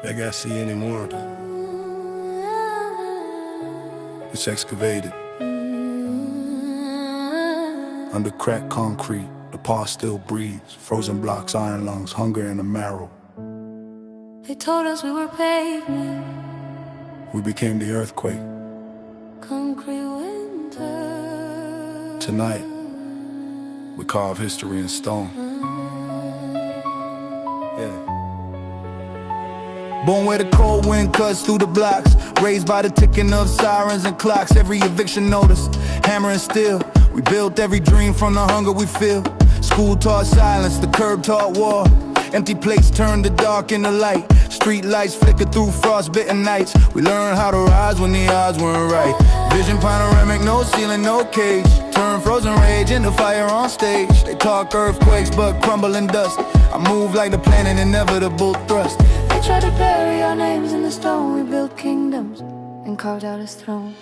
Like I see anymore. It's excavated. Under cracked concrete, the past still breathes. Frozen blocks, iron lungs, hunger in the marrow. They told us we were pavement. We became the earthquake. Concrete winter. Tonight, we carve history in stone. Yeah. Born where the cold wind cuts through the blocks, raised by the ticking of sirens and clocks. Every eviction notice, hammer and steel. We built every dream from the hunger we feel. School taught silence, the curb taught war. Empty plates turned the dark into light. Street lights flicker through frostbitten nights. We learned how to rise when the odds weren't right. Vision panoramic, no ceiling, no cage. Turn frozen rage into fire on stage. They talk earthquakes but crumble in dust. I move like the planet, inevitable thrust. They tried to bury our names in the stone. We built kingdoms and carved out his throne.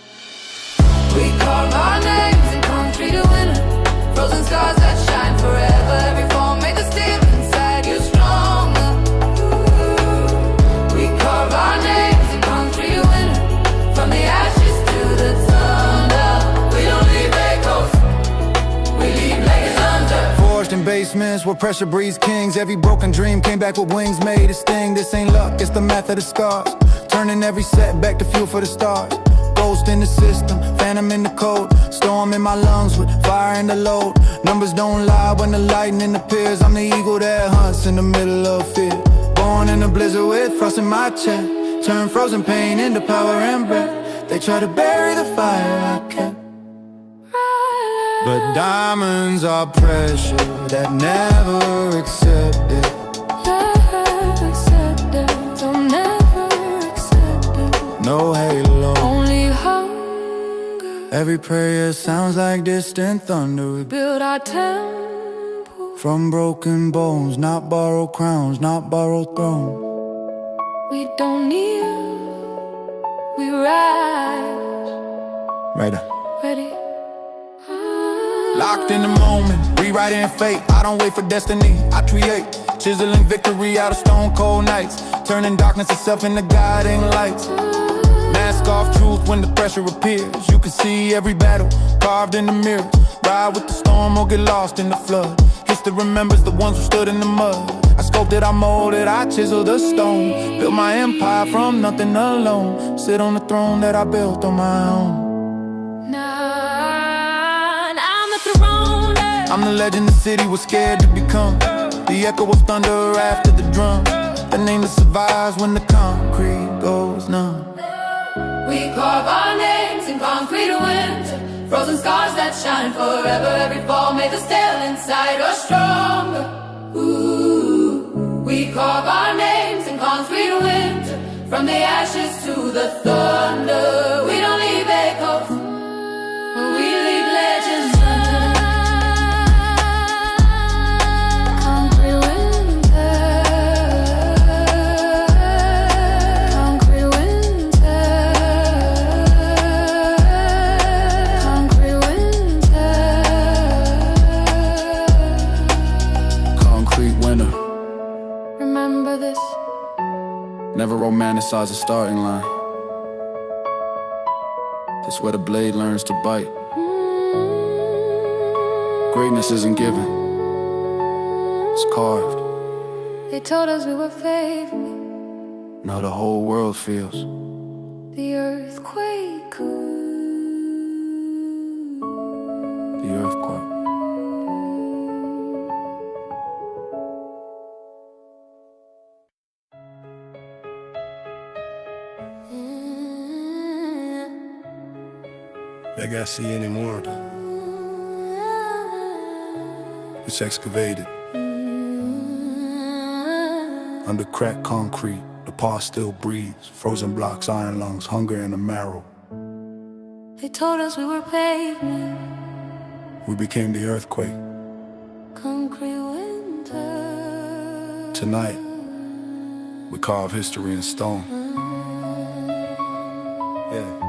We carve our names in concrete of winter. Frozen scars that shine forever. Every fall made the steel inside you stronger. We carve our names in concrete of winter. From the ashes to the thunder. We don't leave echoes, we leave legacies under. Forged in basements where pressure breeds kings. Every broken dream came back with wings made of sting. This ain't luck, it's the math of the scars. Turning every setback to fuel for the stars. Ghost in the system, phantom in the code. Storm in my lungs with fire in the load. Numbers don't lie when the lightning appears. I'm the eagle that hunts in the middle of fear. Born in a blizzard with frost in my chest. Turn frozen pain into power and breath. They try to bury the fire I kept. But diamonds are pressure that never accepted. Never accepted, don't never accept it. No halo, only hunger. every prayer sounds like distant thunder. We Build our temple from broken bones, not borrowed crowns, not borrowed thrones. we don't kneel, we rise. Right. Ready? Locked in the moment, rewriting fate. I don't wait for destiny, I create. Chiseling victory out of stone cold nights. Turning darkness itself into guiding lights. Mask off truth when the pressure appears. You can see every battle carved in the mirror. Ride with the storm or get lost in the flood. History remembers the ones who stood in the mud. I sculpted, I molded, I chiseled the stone. Built my empire from nothing alone. Sit on the throne that I built on my own. I'm the legend the city was scared to become. The echo of thunder after the drum. The name that survives when the concrete goes numb. We carve our names in concrete of winter. Frozen scars that shine forever. Every fall made the steel inside us stronger. Ooh. We carve our names in concrete of winter. From the ashes to the thunder. We don't leave echoes, we leave legends under. Never romanticize a starting line. That's where the blade learns to bite. Greatness isn't given, it's carved. They told us we were favored. Now the whole world feels The earthquake. the earthquake. Like I see anymore. It's excavated. Under cracked concrete, the past still breathes. Frozen blocks, iron lungs, hunger in the marrow. They told us we were pavement. We became the earthquake. Concrete winter. Tonight, we carve history in stone. Yeah.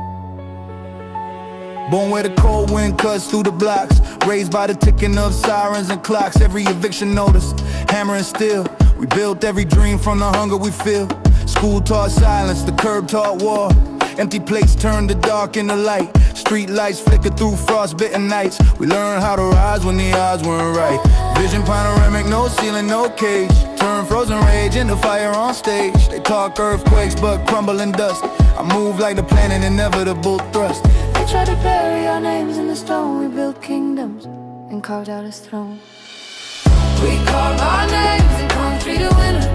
Born where the cold wind cuts through the blocks, raised by the ticking of sirens and clocks. Every eviction notice, hammer and steel. We built every dream from the hunger we feel. School taught silence, the curb taught war. Empty plates turn the dark into light. Street lights flicker through frostbitten nights. We learn how to rise when the odds weren't right. Vision panoramic, no ceiling, no cage. Turn frozen rage into fire on stage. They talk earthquakes but crumble in dust. I move like the planet, inevitable thrust. They try to bury our names in the stone. We built kingdoms and carved out his throne. We carve our names in concrete to winter.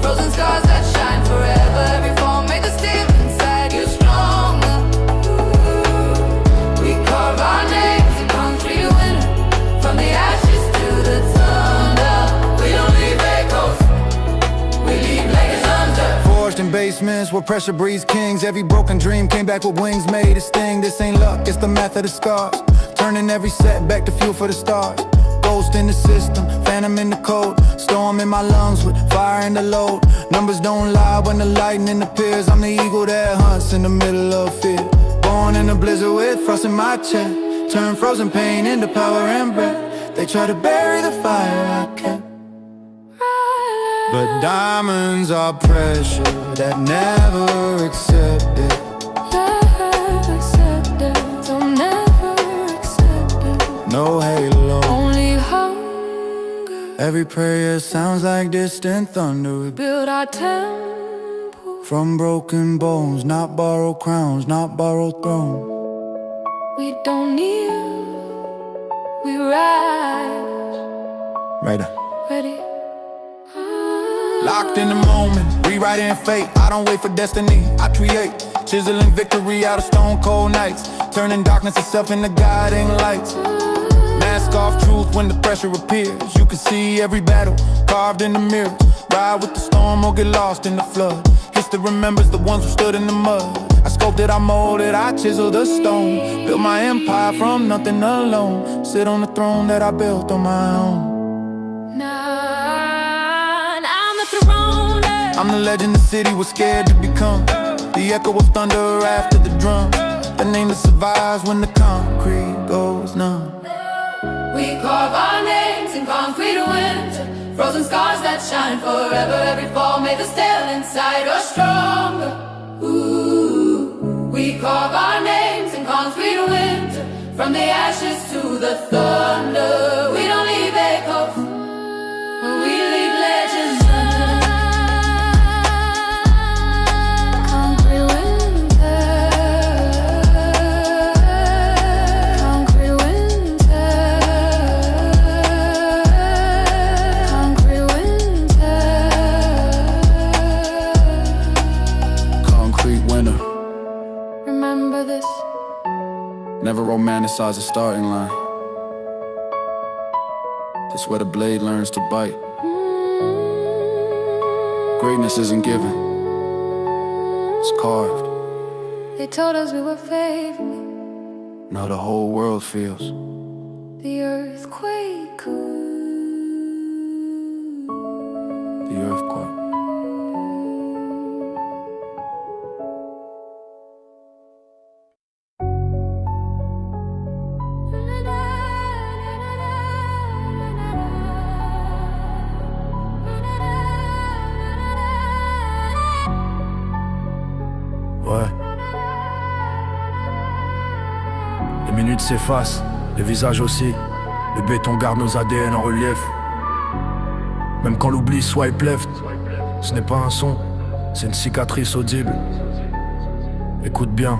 Frozen scars that shine forever. Every fall made the steel inside you stronger. We carve our names in concrete to winter. From the ashes to the thunder. We don't leave echoes, we leave legacies under. Forged in basements where pressure breeds kings. Every broken dream came back with wings made of sting. This ain't luck, it's the math of the scars. Turning every setback to fuel for the stars. Ghost in the system, phantom in the code. Storm in my lungs with fire in the load. Numbers don't lie when the lightning appears. I'm the eagle that hunts in the middle of fear. Born in a blizzard with frost in my chest. Turn frozen pain into power and breath. They try to bury the fire I kept. But diamonds are pressure that never accepted. Never accepted, don't never accept it. No halo, only hunger. every prayer sounds like distant thunder. We build our temple from broken bones, not borrowed crowns, not borrowed thrones. We don't kneel, we rise. Right up. Ready? Locked in the moment, rewriting fate. I don't wait for destiny, I create. Chiseling victory out of stone cold nights. Turning darkness itself into guiding lights. Mask off truth when the pressure appears. You can see every battle carved in the mirror. Ride with the storm or get lost in the flood. History remembers the ones who stood in the mud. I sculpted, I molded, I chiseled the stone. Built my empire from nothing alone. Sit on the throne that I built on my own. I'm the legend the city was scared to become. The echo of thunder after the drum. The name that survives when the concrete goes numb. We carve our names in concrete winter. Frozen scars that shine forever. Every fall made the steel inside us stronger. Ooh. We carve our names in concrete winter. From the ashes to the thunder. We don't leave echoes, we leave legends. Never romanticize the starting line. That's where the blade learns to bite. Greatness isn't given, it's carved. They told us we were fake. Now the whole world feels the earthquake. The earthquake. Ouais. Les minutes s'effacent, les visages aussi. Le béton garde nos ADN en relief. Même quand l'oubli swipe left, ce n'est pas un son, c'est une cicatrice audible. Écoute bien,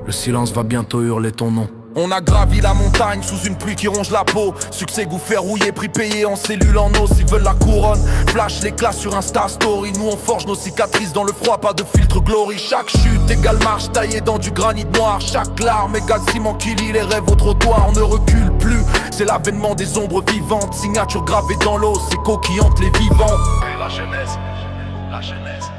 le silence va bientôt hurler ton nom. On a gravi la montagne sous une pluie qui ronge la peau. Succès gouffé rouillé, prix payé en cellules en os. Ils veulent la couronne, flash l'éclat sur Insta Story. Nous on forge nos cicatrices dans le froid, pas de filtre glory. Chaque chute égale marche taillée dans du granit noir. Chaque larme égale ciment qui lie les rêves au trottoir. On ne recule plus, c'est l'avènement des ombres vivantes. Signature gravée dans l'eau, c'est qui hante les vivants. Et la jeunesse, la jeunesse.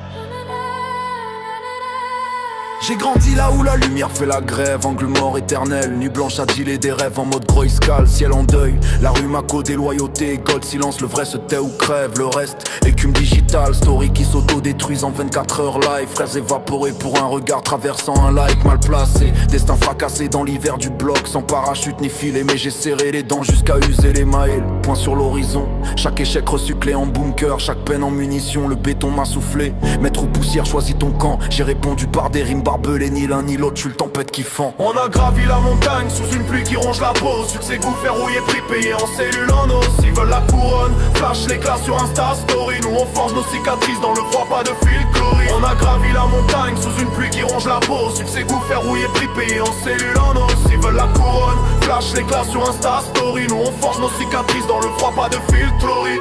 J'ai grandi là où la lumière fait la grève, angle mort éternel, nuit blanche à dealer des rêves en mode Grayscale, ciel en deuil. La rue m'a codé loyauté, gold silence, le vrai se tait ou crève. Le reste, écume digitale, story qui s'auto-détruisent en 24 heures live. Frères évaporés pour un regard traversant un like mal placé. Destin fracassé dans l'hiver du bloc, sans parachute ni filet. Mais j'ai serré les dents jusqu'à user les mailles. Point sur l'horizon, chaque échec recyclé en bunker, chaque peine en munition, le béton m'a soufflé. Maître ou poussière, choisis ton camp. J'ai répondu par des rimes barbelées, ni l'un ni l'autre, je suis le tempête qui fend. On a gravi la montagne sous une pluie qui ronge la peau. Succès goût verrouillé, prix payé en cellule en os. Ils veulent la couronne, flash l'éclat sur Insta Story. Nous on forge nos cicatrices dans le froid, pas de fil chlorine. On a gravi la montagne sous une pluie qui ronge la peau. Succès goût verrouillé, prix payé en cellule en os. Ils veulent la couronne, flash l'éclat sur Insta Story. Nous on forge nos cicatrices dans le froid, pas de fil chlorine.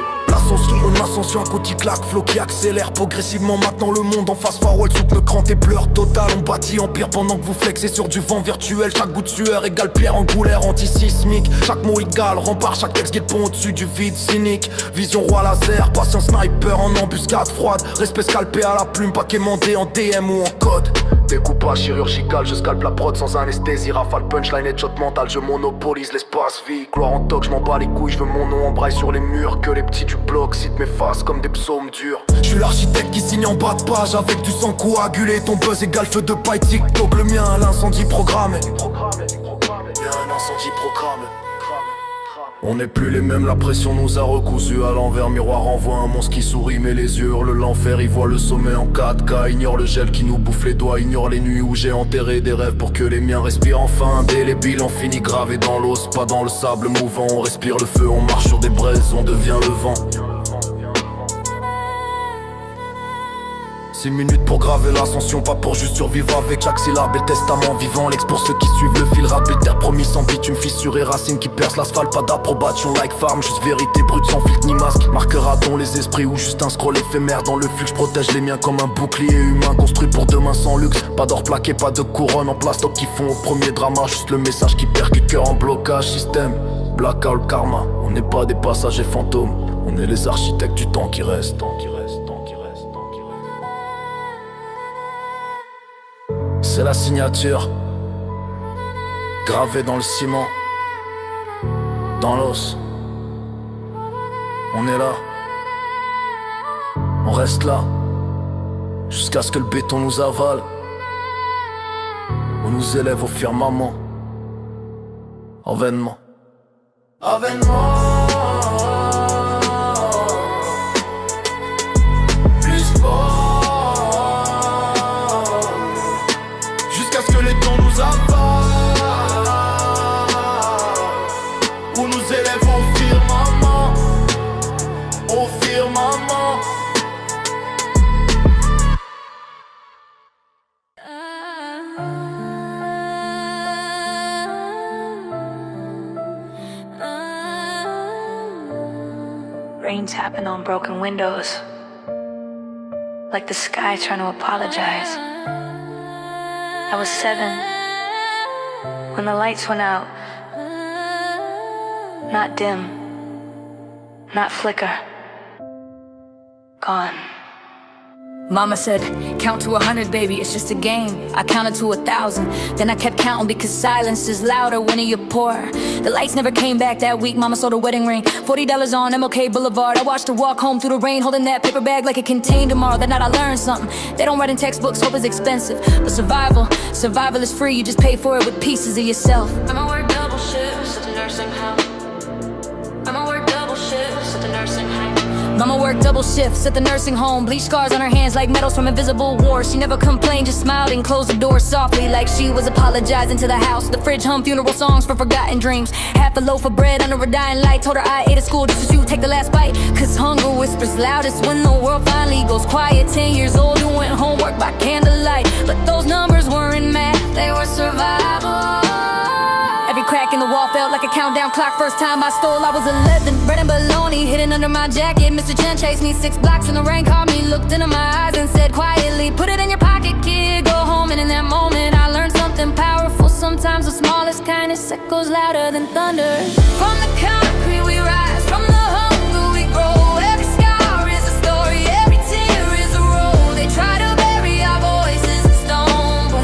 L'ascension, un côté claque, flow qui accélère progressivement. Maintenant le monde en face forward, soupe le cran et pleure total. On bâtit empire pendant que vous flexez sur du vent virtuel. Chaque goutte de sueur égale pierre angulaire anti-sismique. Chaque mot égale rempart, chaque texte guide pont au-dessus du vide cynique. Vision roi laser, patience sniper en embuscade froide. Respect scalpé à la plume, pas quémandé en DM ou en code. Découpage chirurgical, je scalpe la prod sans anesthésie. Rafale punchline et shot mental, je monopolise l'espace vie. Gloire en toc, je m'en bats les couilles, je veux mon nom en braille sur les murs. Que les petits du bloc citent mes faces comme des psaumes durs. Je suis l'architecte qui signe en bas de page avec du sang coagulé. Ton buzz égale feu de paille, TikTok, le mien l'incendie programmé. Y'a un incendie programmé. On n'est plus les mêmes, la pression nous a recousus à l'envers. Miroir envoie un monstre qui sourit mais les yeux hurlent l'enfer. Il voit le sommet en 4K, ignore le gel qui nous bouffe les doigts. Ignore les nuits où j'ai enterré des rêves pour que les miens respirent enfin. Indélébile, on finit gravé dans l'os, pas dans le sable mouvant. On respire le feu, on marche sur des braises, on devient le vent. 6 minutes pour graver l'ascension, pas pour juste survivre avec chaque syllabe et le testament vivant. L'ex pour ceux qui suivent le fil rapide, terre promis sans bitume, fissuré, racines qui percent l'asphalte, pas d'approbation like farm, juste vérité brute sans filtre ni masque. Marquera-t-on les esprits ou juste un scroll éphémère dans le flux, je protège les miens comme un bouclier humain construit pour demain sans luxe. Pas d'or plaqué, pas de couronne en plastoc qui font au premier drama, juste le message qui percute cœur en blocage, système, blackout karma. On n'est pas des passagers fantômes, on est les architectes du temps qui reste. C'est la signature, gravée dans le ciment, dans l'os. On est là, on reste là, jusqu'à ce que le béton nous avale. On nous élève au firmament, avènement. Rain tapping on broken windows, like the sky trying to apologize. I was 7 when the lights went out. Not dim, not flicker, gone. Mama said, count to 100, baby, it's just a game. I counted to 1,000, then I kept counting because silence is louder when you're poor. The lights never came back that week, mama sold a wedding ring. $40 on MLK Boulevard, I watched her walk home through the rain, holding that paper bag like it contained tomorrow. That night I learned something, they don't write in textbooks, hope is expensive. But survival is free, you just pay for it with pieces of yourself. I'ma work double shifts at the nursing home. I'ma work double shifts at the nursing home. Mama worked double shifts at the nursing home. Bleach scars on her hands like medals from invisible wars. She never complained, just smiled and closed the door softly, like she was apologizing to the house. The fridge hummed funeral songs for forgotten dreams. Half a loaf of bread under a dying light. Told her I ate at school just as you take the last bite. Cause hunger whispers loudest when the world finally goes quiet. 10 years old, doing homework by candlelight. But those numbers weren't math, they were survival. Every crack in the wall felt like a countdown clock. First time I stole, I was 11. Bread and bologna hidden under my jacket. Mr. Chen chased me 6 blocks in the rain, called me, looked into my eyes and said quietly, put it in your pocket, kid, go home. And in that moment I learned something powerful. Sometimes the smallest kindness echoes louder than thunder. From the concrete we rise, from the hunger we grow. Every scar is a story, every tear is a roll. They try to bury our voices in stone, but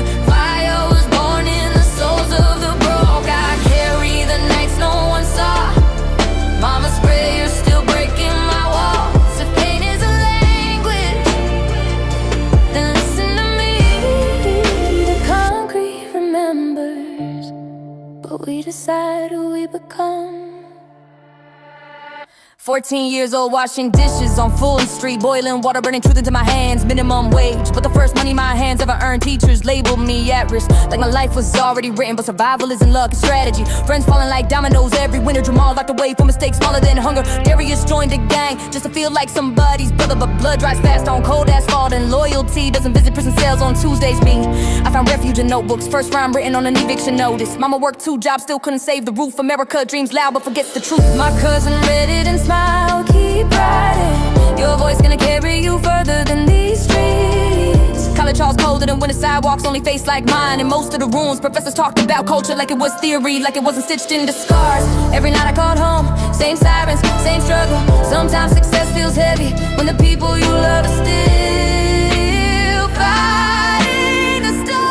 14 years old, washing dishes on Fulton Street, boiling water, burning truth into my hands, minimum wage. But the first money my hands ever earned, teachers labeled me at risk, like my life was already written. But survival isn't luck, it's strategy. Friends falling like dominoes every winter. Jamal locked away for mistakes smaller than hunger. Darius joined the gang just to feel like somebody's brother, but blood dries fast on cold asphalt, and loyalty doesn't visit prison cells on Tuesdays. Me, I found refuge in notebooks, first rhyme written on an eviction notice. Mama worked 2 jobs, still couldn't save the roof. America dreams loud but forgets the truth. My cousin read it and smiled, keep riding. Your voice gonna carry you further than these streets. College halls colder than winter sidewalks, only face like mine. And most of the rooms, professors talked about culture like it was theory, like it wasn't stitched into scars. Every night I called home, same sirens, same struggle. Sometimes success feels heavy when the people you love are still fighting to stop.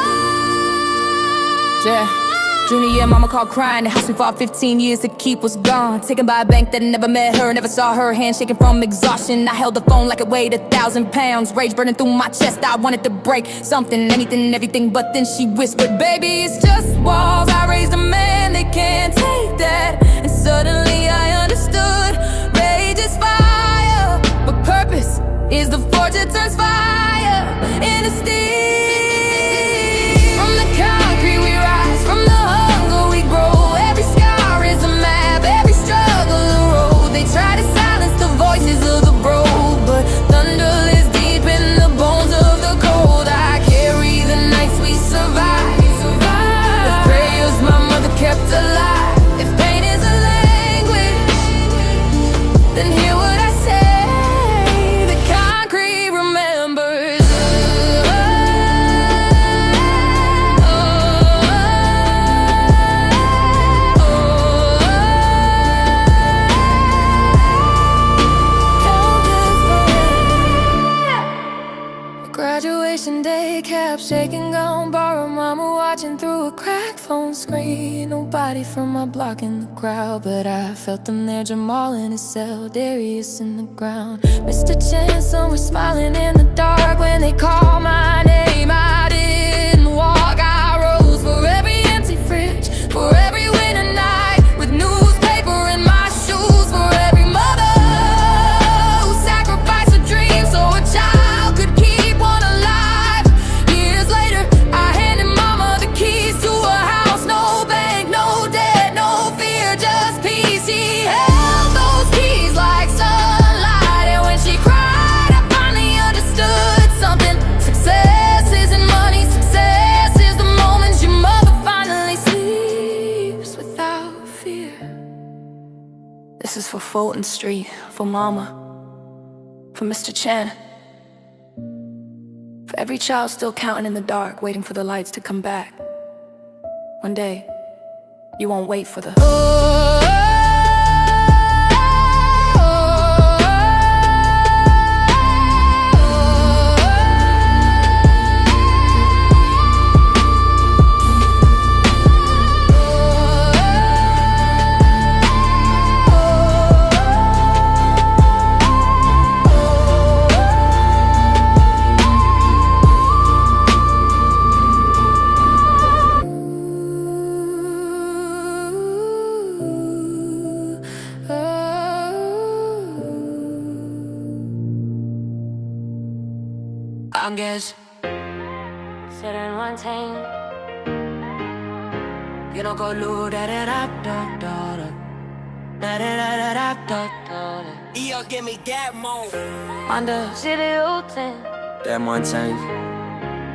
Yeah. Junior year, mama called crying. The house we fought 15 years to keep was gone. Taken by a bank that never met her, never saw her, hand shaking from exhaustion. I held the phone like it weighed 1,000 pounds. Rage burning through my chest, I wanted to break something, anything, everything. But then she whispered, baby, it's just walls. I raised a man, they can't take that. And suddenly I understood, rage is fire, but purpose is the forge that turns fire into steel. From the concrete we rise, from the hunger we grow. Every scar is a map, every struggle a road. They try to silence the voices of the broke, but thunder lives deep in the bones of the cold. I carry the nights we survived, the prayers my mother kept alive. If pain is a language, then hear what I say. The concrete remembers. Graduation day, cap shaking, gone borrow. Mama watching through a cracked phone screen. Nobody from my block in the crowd, but I felt them there. Jamal in his cell, Darius in the ground. Mr. Chan, somewhere smiling in the dark. When they called my name, I didn't walk. I rose for every empty fridge, for every winter night with newspaper in my shoes, for every mother who sacrificed a dream so a child could keep one alive. Years later, I handed mama the keys to a house. No bank, no debt, no fear, just peace. She held those keys like sunlight, and when she cried, I finally understood something. Success isn't money, success is the moments your mother finally sleeps without fear. This is for Fulton Street, for mama, for Mr. Chen, for every child still counting in the dark, waiting for the lights to come back. One day, you won't wait for the I guess sitting one thing, you don't go lose da da da da da da da da da da da. Yo, give me that mo. Under city ultime, That one time,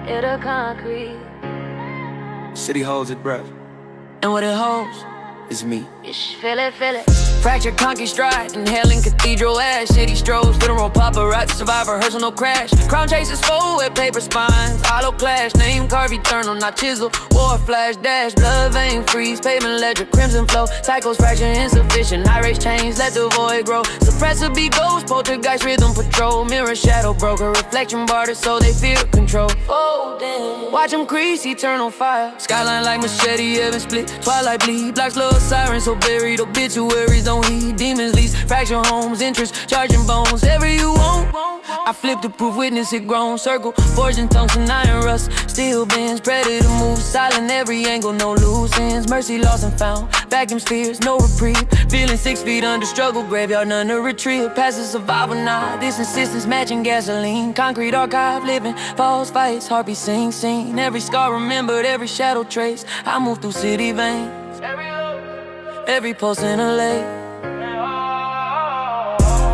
it a concrete, city holds its breath. and what it holds, It's me. ish, feel it, feel it. Fractured concrete stride, inhaling cathedral ash. City strolls, funeral paparazzi, survivor, rehearsal, no crash. Crown chases foe with paper spines, hollow clash. Name carved eternal, not chisel. War flash dash, blood vein freeze, pavement ledger, crimson flow. Cycles fracture insufficient, high race change, let the void grow. Suppressor be ghost, poltergeist rhythm patrol. Mirror shadow broker, reflection barter, so they fear control. Oh damn, watch them crease, eternal fire. Skyline like machete, heaven split, twilight bleed. Blocks love sirens, so buried obituaries don't heed. Demons lease, fracture homes, interest, charging bones. Ever you want, I flip the proof, witness it grown. Circle, forging tungsten, iron rust. Steel bends, predator moves, silent every angle, no loose ends. Mercy lost and found, vacuum spheres, no reprieve. Feeling 6 feet under struggle, graveyard, none to retrieve. Passive survival now, this insistence matching gasoline. Concrete archive, living, false fights, heartbeat sing. Every scar remembered, every shadow trace. I move through city veins, every pulse in a lake.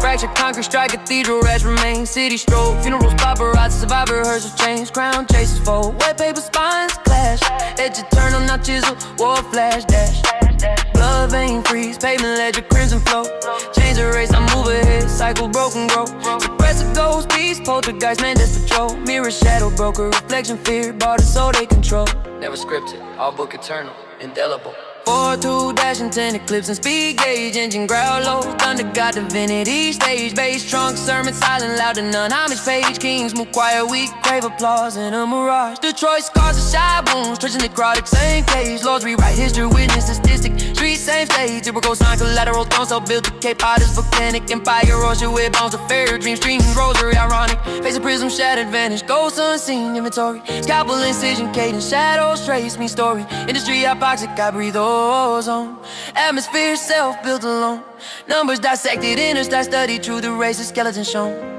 Fractured concrete, strike cathedral, rats remain. City stroke, funerals, paparazzi, survivor, rehearsal change. Crown chases fold, wet paper spines clash. Edge eternal, not chisel, war flash dash. Blood vein freeze, pavement ledger, crimson flow. Change the race, I move ahead, cycle broken grow. Suppress a ghost, beast, poltergeist, man, that's patrol. Mirror, shadow, broker, reflection, fear, barter, so they control. Never scripted, all book eternal, indelible. 4-2 dash and 10 eclipse and speed gauge. Engine growl low, thunder got divinity. Stage bass, trunk, sermon, silent, loud and none. Homage page, kings move quiet, we crave applause in a mirage. Detroit scars and shy wounds, stretching necrotic, same cage. Laws rewrite history, witness statistic. Street, same stage, typical sign, collateral throne. So built to Cape Potter's volcanic empire. Ocean with bones of fair dreams, dreams, rosary, ironic. Face of prism, shattered, vanish. Ghosts unseen, inventory. Scalpel, incision, cadence, shadows, trace me story. Industry, hypoxic, I breathe ozone. Atmosphere, self-built alone. Numbers dissected, interstate study, true the race, the skeleton shown.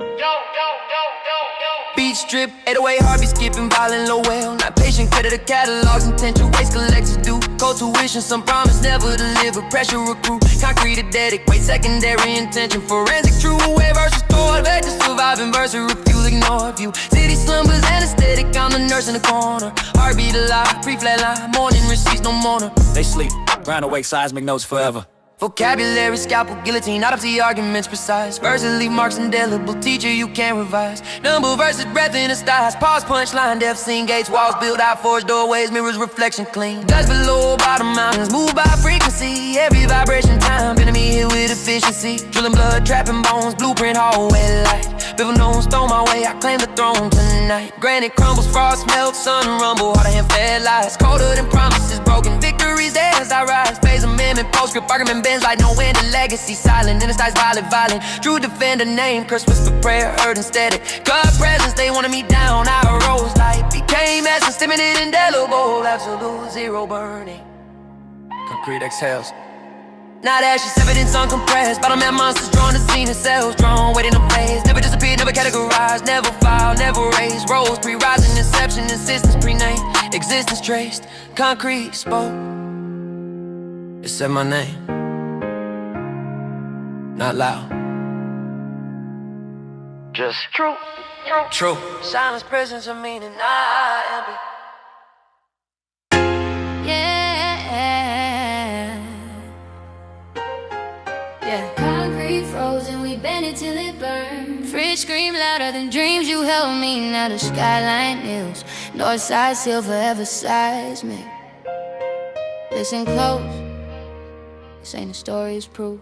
Beat strip, 808 heartbeat skipping, violent low well. Not patient, credit the catalogs, intentional waste collectors do. Cold tuition, some promise never deliver. Pressure recruit, concrete aesthetic, weight secondary intention. Forensic true way versus thought. Vector surviving versus refuse, ignore view. City slumbers, anesthetic, I'm the nurse in the corner. Heartbeat alive, pre-flat line, morning receipts, no mourner. They sleep, ground awake, seismic notes forever. Vocabulary, scalpel, guillotine, autopsy, arguments precise. Verses leave marks indelible, teacher you can't revise. Number versus breath in the styles. Pause, punchline, depth, scene, gates, walls, build out, forged doorways, mirrors, reflection clean. Dust below, bottom mountains, move by frequency. Every vibration, time, enemy here with efficiency. Drilling blood, trapping bones, blueprint, hallway light. Biffle nose, throw my way, I claim the throne tonight. Granite crumbles, frost melts, sun rumble, hard to hand fed lies. Colder than promises, broken victories, there as I rise. Phase amendment, postscript, argument, bends like no end, the legacy silent. In the styles, violent. True defender name, curse whisper prayer, heard instead. God presence, they wanted me down, I arose like became essence, limited, indelible, absolute zero burning. Concrete exhales. Not ashes, evidence uncompressed. Bottom man monsters drawn to scene and cells drawn, waiting to phase. Never disappeared, never categorized, never filed, never raised. Roles pre-rising, inception, insistence, pre-name, existence traced. Concrete spoke. It said my name. Not loud. Just true. Silence, presence of meaning, not empty. Concrete frozen, we bend it till it burns. Fridge scream louder than dreams you held me. Now the skyline kneels. North side still forever seismic. Listen close. This ain't a story, it's proof.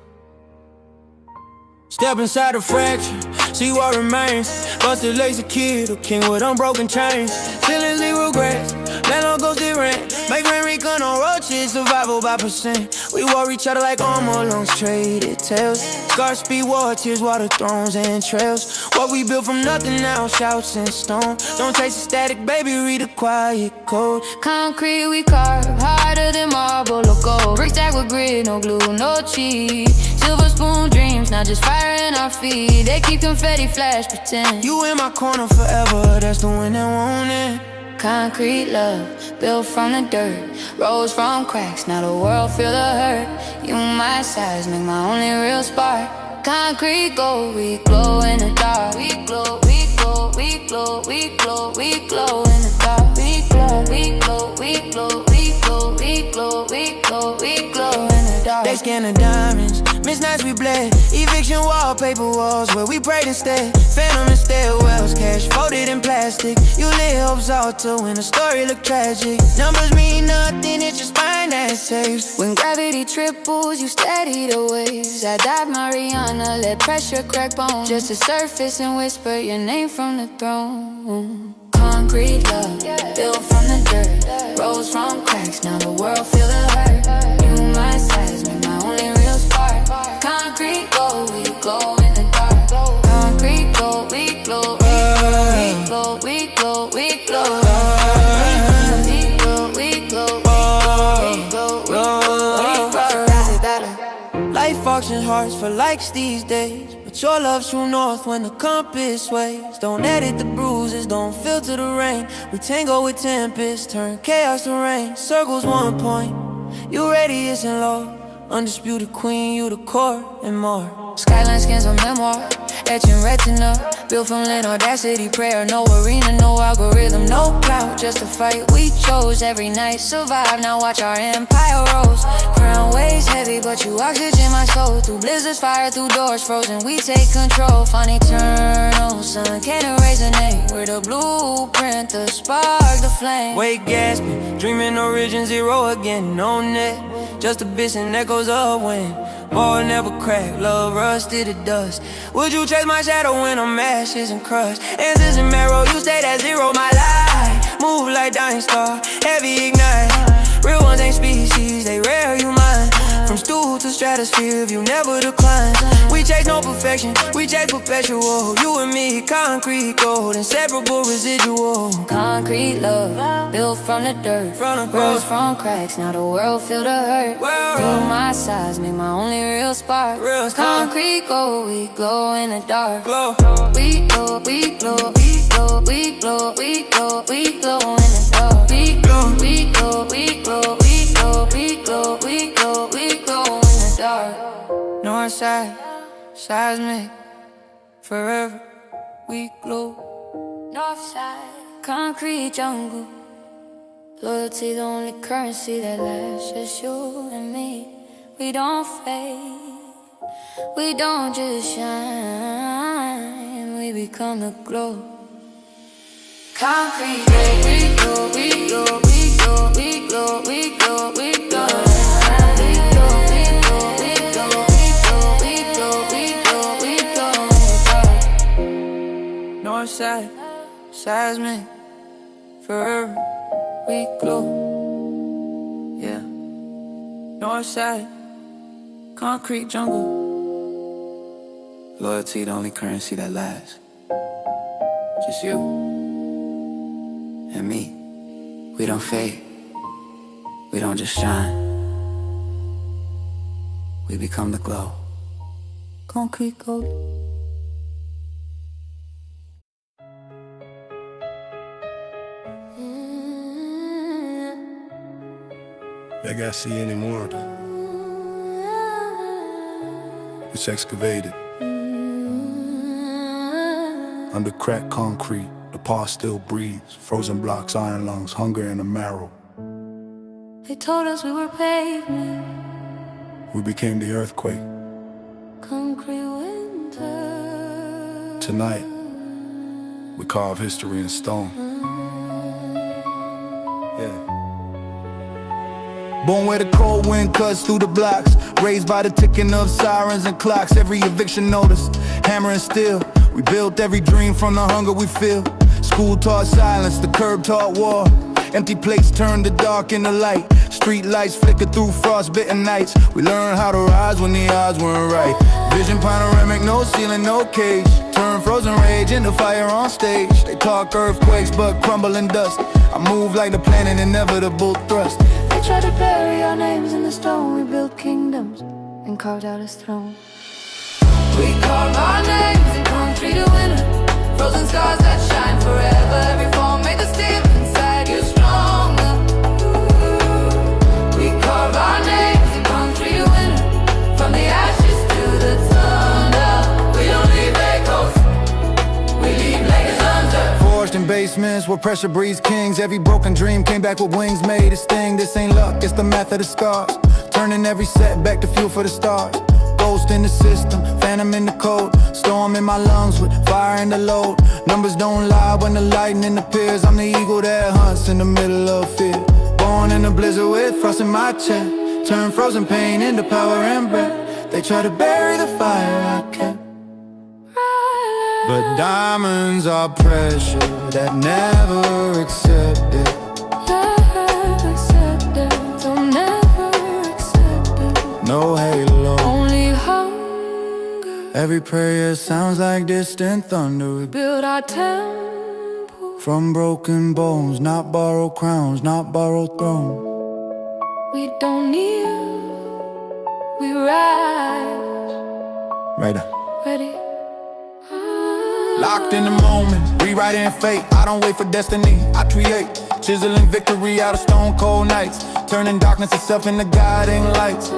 Step inside the fracture, see what remains. Busted laser kid, a king with unbroken chains. Silently regrets, let no ghost it rent. Make rent recon on roaches, survival by percent. We war each other like armor, lungs traded tails. Scar speed, war, tears, water, thrones and trails. What we built from nothing now, shouts and stone. Don't chase the static, baby, read the quiet code. Concrete we carve, harder than marble or gold. Brick stack with grit, no glue, no cheat. Silver spoon dreams, not just fire in our feet. They keep confetti flash, pretend. You in my corner forever, that's the one that won't end. Concrete love, built from the dirt. Rose from cracks, now the world feel the hurt. You my size, make my only real spark. Concrete gold, we glow in the dark. We glow, we glow, we glow, we glow, we glow in the dark. We glow, we glow, we glow, we glow, we glow, we glow, we glow in the dark. They scan the diamonds, miss nights we bled. Eviction wallpaper walls where we prayed instead. Phantom and stairwells, cash folded in plastic. You lit hopes altar when the story look tragic. Numbers mean nothing, it's your spine that saves. When gravity triples, you steady the waves. I dive Mariana, let pressure crack bones. Just to surface and whisper your name from the throne. Concrete love, built from the dirt. Rose from cracks, now the world feel the hurt. You my size, make my only real spark. Concrete gold, we glow in the dark. Concrete gold, we glow, hearts for likes these days, but your love's true north when the compass sways. Don't edit the bruises, don't filter the rain. We tango with tempests, turn chaos to rain. Circles 1 point, you radius and low. Undisputed queen, you the core and more. Skyline skins on memoir, etching retina. Built from lean audacity, prayer. No arena, no algorithm, no clout. Just a fight we chose every night. Survive, now watch our empire rose. Crown weighs heavy, but you oxygen my soul. Through blizzards, fire, through doors frozen. We take control, find eternal sun. Can't erase a name. We're the blueprint, the spark, the flame. Wake gasping, dreaming origin zero again. No net, just abyss and echoes of wind. Ball never crack, love rusted to dust. Would you chase my shadow when I'm ashes and crushed? Answers and marrow, you stayed at zero, my life. Move like dying star, heavy ignite. Real ones ain't species, they rare, you mine. From stool to stratosphere, view never declines. We chase no perfection, we chase perpetual. You and me, concrete gold, inseparable residual. Concrete love, built from the dirt. Rose from cracks, now the world feel the hurt. Through my size, make my only real spark. Concrete gold, we glow in the dark. We glow, we glow, we glow, we glow, we glow, we glow in the dark. We glow, we glow, we glow, we glow, we glow, we glow, we glow in the dark. North side, seismic, forever we glow. North side, concrete jungle. Loyalty the only currency that lasts. Just you and me. We don't fade, we don't just shine. We become the glow. Concrete, we glow, we glow, we glow, we glow, we glow, we glow. North side, seismic, forever we glow. Yeah, north side, concrete jungle. Loyalty the only currency that lasts. Just you and me. We don't fade, we don't just shine. We become the glow. Concrete gold. I gotta see any more. It's excavated. Under cracked concrete, the past still breathes. Frozen blocks, iron lungs, hunger in the marrow. They told us we were pavement. We became the earthquake. Concrete winter. Tonight, we carve history in stone. Yeah. Born where the cold wind cuts through the blocks, raised by the ticking of sirens and clocks. Every eviction notice, hammer and steel. We built every dream from the hunger we feel. School taught silence, the curb taught war. Empty plates turned the dark into light. Street lights flicker through frostbitten nights. We learned how to rise when the odds weren't right. Vision panoramic, no ceiling, no cage. Turn frozen rage into fire on stage. They talk earthquakes but crumble in dust. I move like the planet, inevitable thrust. They tried to bury our names in the stone. We built kingdoms and carved out his throne. We carve our names in concrete to winter. Frozen scars that shine forever. Every form made the steel inside you stronger. We carve our names in concrete to winter. From the ashes to the thunder. We don't leave echoes, we leave legacies under. Forged in basements where pressure breeds kings. Every broken dream came back with wings made of sting. This ain't luck, it's the math of the scars. Turning every setback to fuel for the stars. Ghost in the system, phantom in the code. Storm in my lungs with fire in the load. Numbers don't lie when the lightning appears. I'm the eagle that hunts in the middle of fear. Born in a blizzard with frost in my chest. Turn frozen pain into power and breath. They try to bury the fire I kept. But diamonds are pressure that never accepted. Never accepted, don't never accept it. No halo, only hunger. Every prayer sounds like distant thunder. We build our temple from broken bones, not borrowed crowns, not borrowed thrones. We don't kneel, we rise. Right up. Ready? Locked in the moment, rewriting fate. I don't wait for destiny, I create. Chiseling victory out of stone cold nights, turning darkness itself into guiding lights.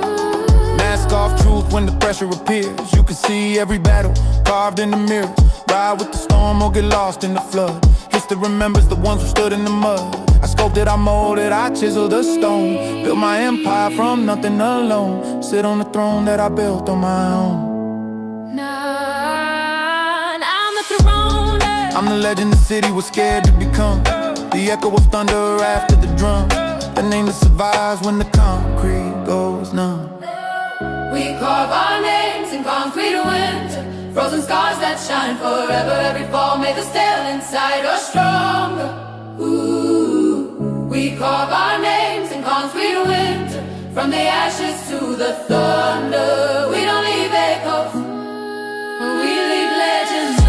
Mask off truth when the pressure appears. You can see every battle carved in the mirror. Ride with the storm or get lost in the flood. History remembers the ones who stood in the mud. I sculpted, I molded, I chiseled the stone. Built my empire from nothing alone. Sit on the throne that I built on my own. I'm the throne. I'm the legend the city was scared to become. The echo of thunder after the drum. The name that survives when the concrete goes numb. We carve our names in concrete winter. Frozen scars that shine forever. Every fall made us tell inside us stronger. Ooh. We carve our names in concrete winter. From the ashes to the thunder. We don't leave echoes, we leave legends.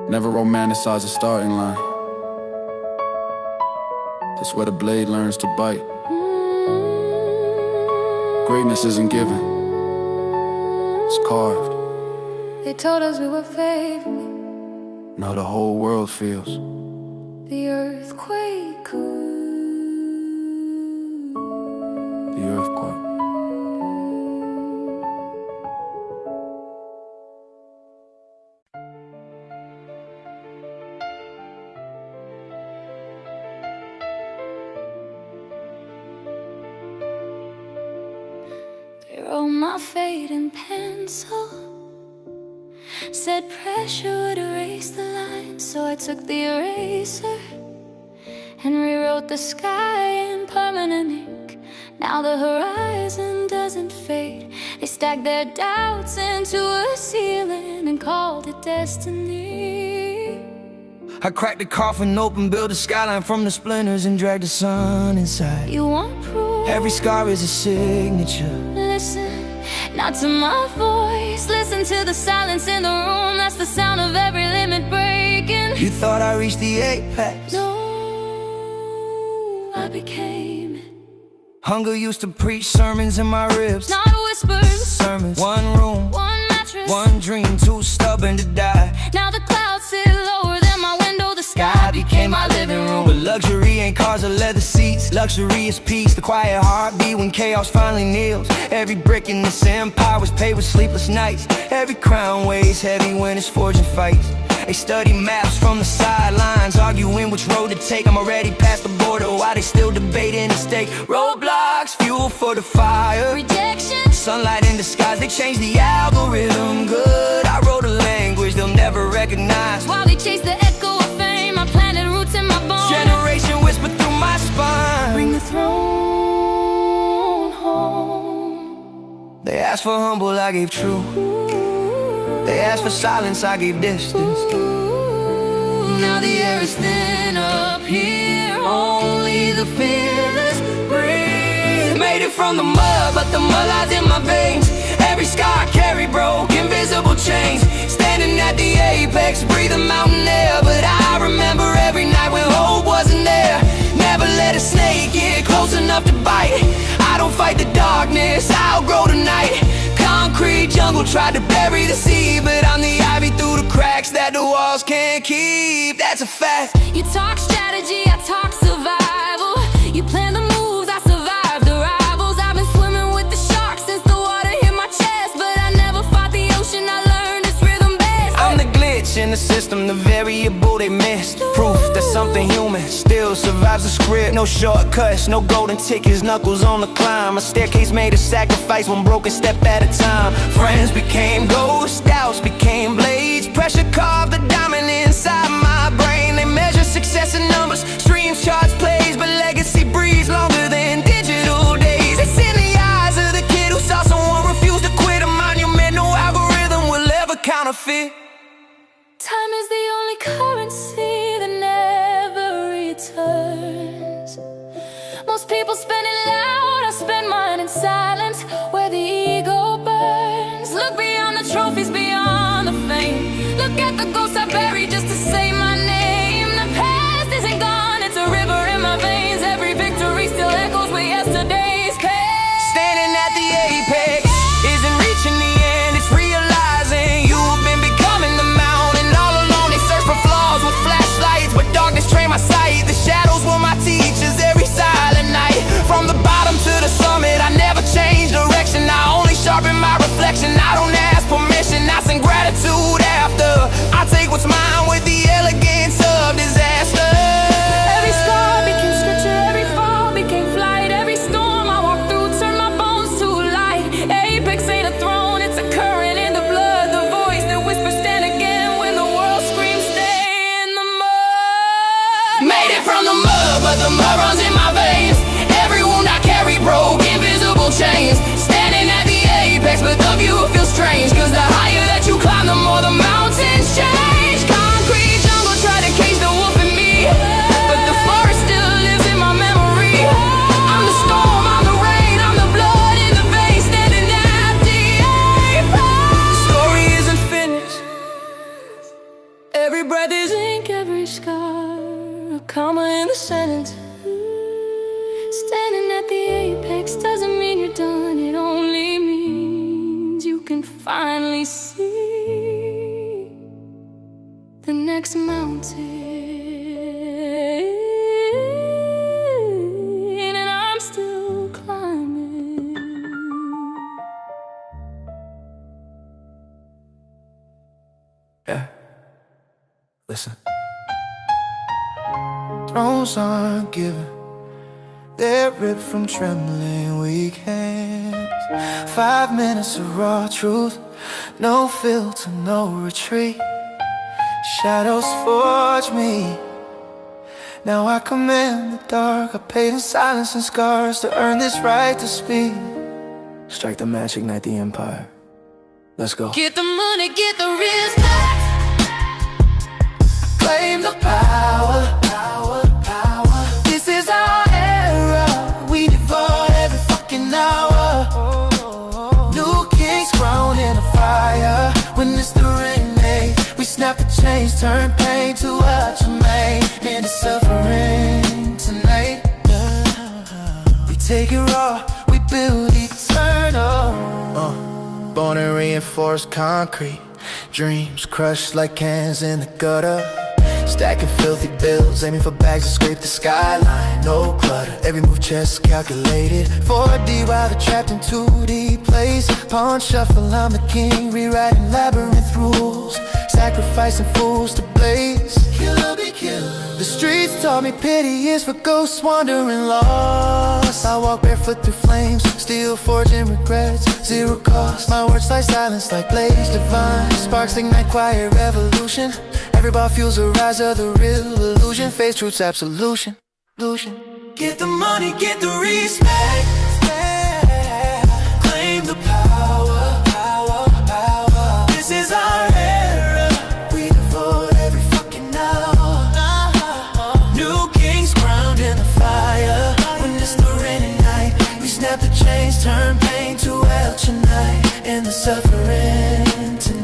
Never romanticize a starting line. That's where the blade learns to bite. Greatness isn't given, it's carved. They told us we were favored. Now the whole world feels The earthquake. the earthquake. They wrote my fate in pencil. Said pressure would erase the line, so I took the eraser and rewrote the sky in permanent ink. Now the horizon doesn't fade. They stacked their doubts into a ceiling and called it destiny. I cracked the coffin open, built a skyline from the splinters and dragged the sun inside. You want proof? Every scar is a signature. Listen, not to my voice. Listen to the silence in the room. That's the sound of every limit breaking. You thought I reached the apex? No, I became it. Hunger used to preach sermons in my ribs. Not whispers, Sermons. One room, one mattress, one dream, too stubborn to die. Now the clouds sit lower than my window. The sky became my living room. But luxury ain't cars or leather seats. Luxury is peace, the quiet heartbeat when chaos finally kneels. Every brick in this empire was paid with sleepless nights. Every crown weighs heavy when it's forging fights. They study maps from the sidelines, arguing which road to take. I'm already past the border, why they still debating the stake. Roadblocks, fuel for the fire. Rejection, Sunlight in the skies, they changed the algorithm. Good, I wrote a language they'll never recognize. while they chase the echo of fame, I planted roots in my bones. Generation whisper through my spine. Bring the throne home. They asked for humble, I gave true. They asked for silence, I gave distance. Now the air is thin up here. Only the fearless breathe. Made it from the mud, but the mud lies in my veins. Every scar I carry broke, invisible chains. Standing at the apex, breathing mountain air. But I remember every night when hope wasn't there. Never let a snake get close enough to bite. I don't fight the darkness, I'll grow the night. Concrete jungle tried to bury the sea, but I'm the ivy through the cracks that the walls can't keep. That's a fact. You talk strategy, I talk survival. You plan the moves, I survive the rivals. I've been swimming with the sharks since the water hit my chest, but I never fought the ocean, I learned its rhythm best. I'm the glitch in the system, the variable they missed. Proof that something human still survives the script. No shortcuts, no golden tickets, knuckles on the climb. A staircase made a sacrifice, one broken step at a time. Friends became ghosts, doubts became blades. Pressure carved the diamond inside my brain. They measure success in numbers, streams, charts, plays, but legacy breathes longer than digital days. It's in the eyes of the kid who saw someone refuse to quit. A monument no algorithm will ever counterfeit. Time is the only currency that never returns. Most people spend it loud, I spend mine in silence, where the ego burns. Look beyond the trophies, beyond the fame. Look at the ghosts I buried just to say my name. The past isn't gone, it's a river in my veins. Every victory still echoes with yesterday's pain. Standing at the apex isn't reaching the end, it's realizing you've been becoming the mountain. All alone they search for flaws with flashlights, but darkness trained my sight. The shadows were my teachers every silent night. From the bottom to the summit, I never change direction. I only sharpen my reflection. I don't ask permission, I send gratitude after. I take what's mine with the elegance of disaster. Every scar became scripture, every fall became flight. Every storm I walked through turned my bones to light. Apex ain't a throne, it's a current in the blood. The voice that whispers stand again when the world screams stay in the mud. Made it from the mud, but the mud runs in my veins. Every wound I carry broke, invisible chains. Standing at the apex, but the view feels strange. Cause the higher that you climb, the more the mountains change. Concrete jungle tried to cage the wolf in me, but the forest still lives in my memory. I'm the storm, I'm the rain, I'm the blood in the veins. Standing at the apex. Story isn't finished. Every breath is ink, every scar, a comma in the sentence. Standing at the apex doesn't mean you're done. It only means you can finally see the next mountain. And I'm still climbing. Yeah. Listen. Thrones aren't given, they're ripped from trembling weak hands. 5 minutes of raw truth, no filter, no retreat. Shadows forge me, now I command the dark. I paid in silence and scars to earn this right to speak. Strike the match, ignite the empire. Let's go. Get the money, get the respect. Claim the power, power, power. This is our era, we devour every fucking hour. New kings crowned in a fire. When it's the renegade, we snap the chains, turn pain to what you made into suffering tonight. We take it raw, we build eternal. Born and reinforced concrete, dreams crushed like cans in the gutter. Stacking filthy bills, aiming for bags to scrape the skyline. No clutter, every move chest calculated. 4D while they're trapped in 2D plays. Pawn shuffle, I'm the king, rewriting labyrinth rules. Sacrificing fools to blaze. Killer be killer. The streets taught me pity is for ghosts wandering lost. I walk barefoot through flames, still forging regrets, zero cost. My words like silence, like blaze divine. Sparks ignite quiet revolution. Every bar fuels the rise of the real illusion. Face truth's absolution, illusion. Get the money, get the respect. Claim the power, power, power. This is our era, we devote every fucking hour. New kings crowned in the fire. When it's the rainy night, we snap the chains, turn pain to El tonight. In the suffering tonight.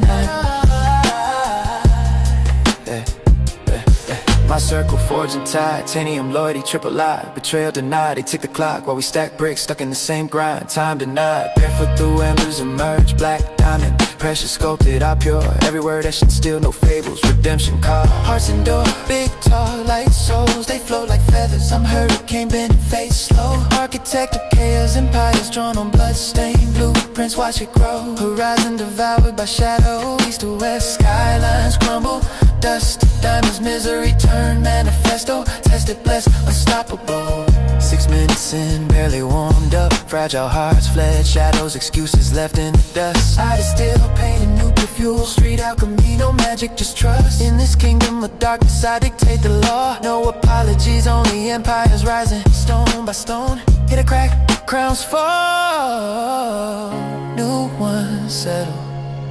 My circle forged in titanium, loyalty, triple I. Betrayal denied, they tick the clock while we stack bricks, stuck in the same grind. Time denied, barefoot through embers emerge. Black diamond, precious sculpted, I pure. Every word that should steal, no fables, redemption call. Hearts endure, big tall, light souls. They float like feathers, I'm hurricane bending face slow. Architect of chaos, empires drawn on bloodstained blueprints, watch it grow. Horizon devoured by shadow, east to west, skylines crumble. Dust, diamonds, misery, turn manifesto. Tested, blessed, unstoppable. 6 minutes in, barely warmed up. Fragile hearts fled, shadows, excuses left in the dust. I distill pain in nuclear fuel. Street alchemy, no magic, just trust. In this kingdom of darkness, I dictate the law. No apologies, only empires rising. Stone by stone, hit a crack, crowns fall. New ones settle,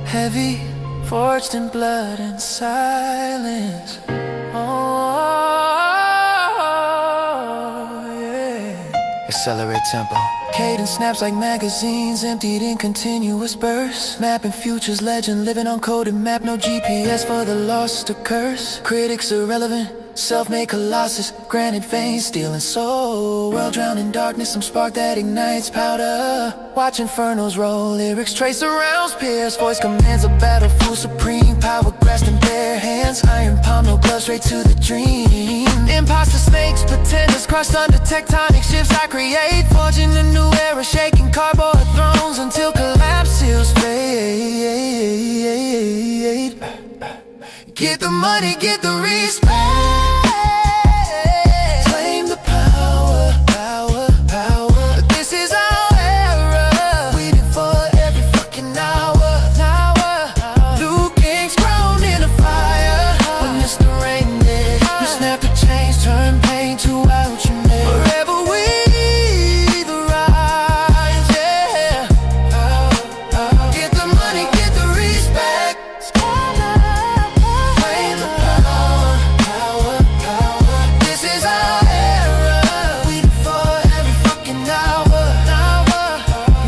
heavy, forged in blood and silence. Oh, yeah. accelerate tempo. Cadence snaps like magazines, emptied in continuous bursts. Mapping futures, legend, living on coded map. No GPS for the lost or curse. Critics irrelevant, self-made colossus. Granite veins, stealing soul. World drowned in darkness, some spark that ignites powder. Watch infernos roll, lyrics trace around spears. Voice commands a battle, full supreme power grasped in bare hands. Iron palm, no gloves, straight to the dream. Imposter snakes, pretenders crushed under tectonic shifts I create. Forging a new era, shaking cardboard thrones until collapse seals fade. Get the money, get the respect. Claim the power, power, power. This is our era, waiting for every fucking hour. New kings crowned in a fire. When it's the rain day, you snap the chains, turn pain to alchemy. Forever we the rise, yeah. Get the money, get the respect. Claim the power, power, power. This is our era, waiting for every fucking hour.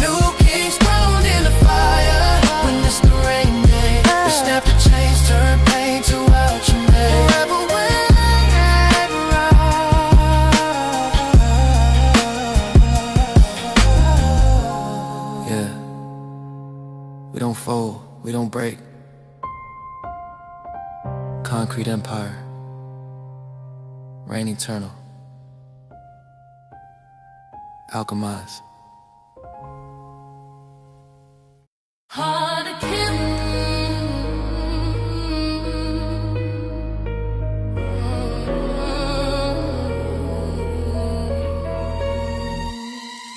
New kings crowned in the fire. When it's the rain day, we snap the chains, turn pain to alchemy. Forever we rise. Yeah, we don't fold, we don't break. Concrete empire, reign eternal. Alchemize. Hard to kill.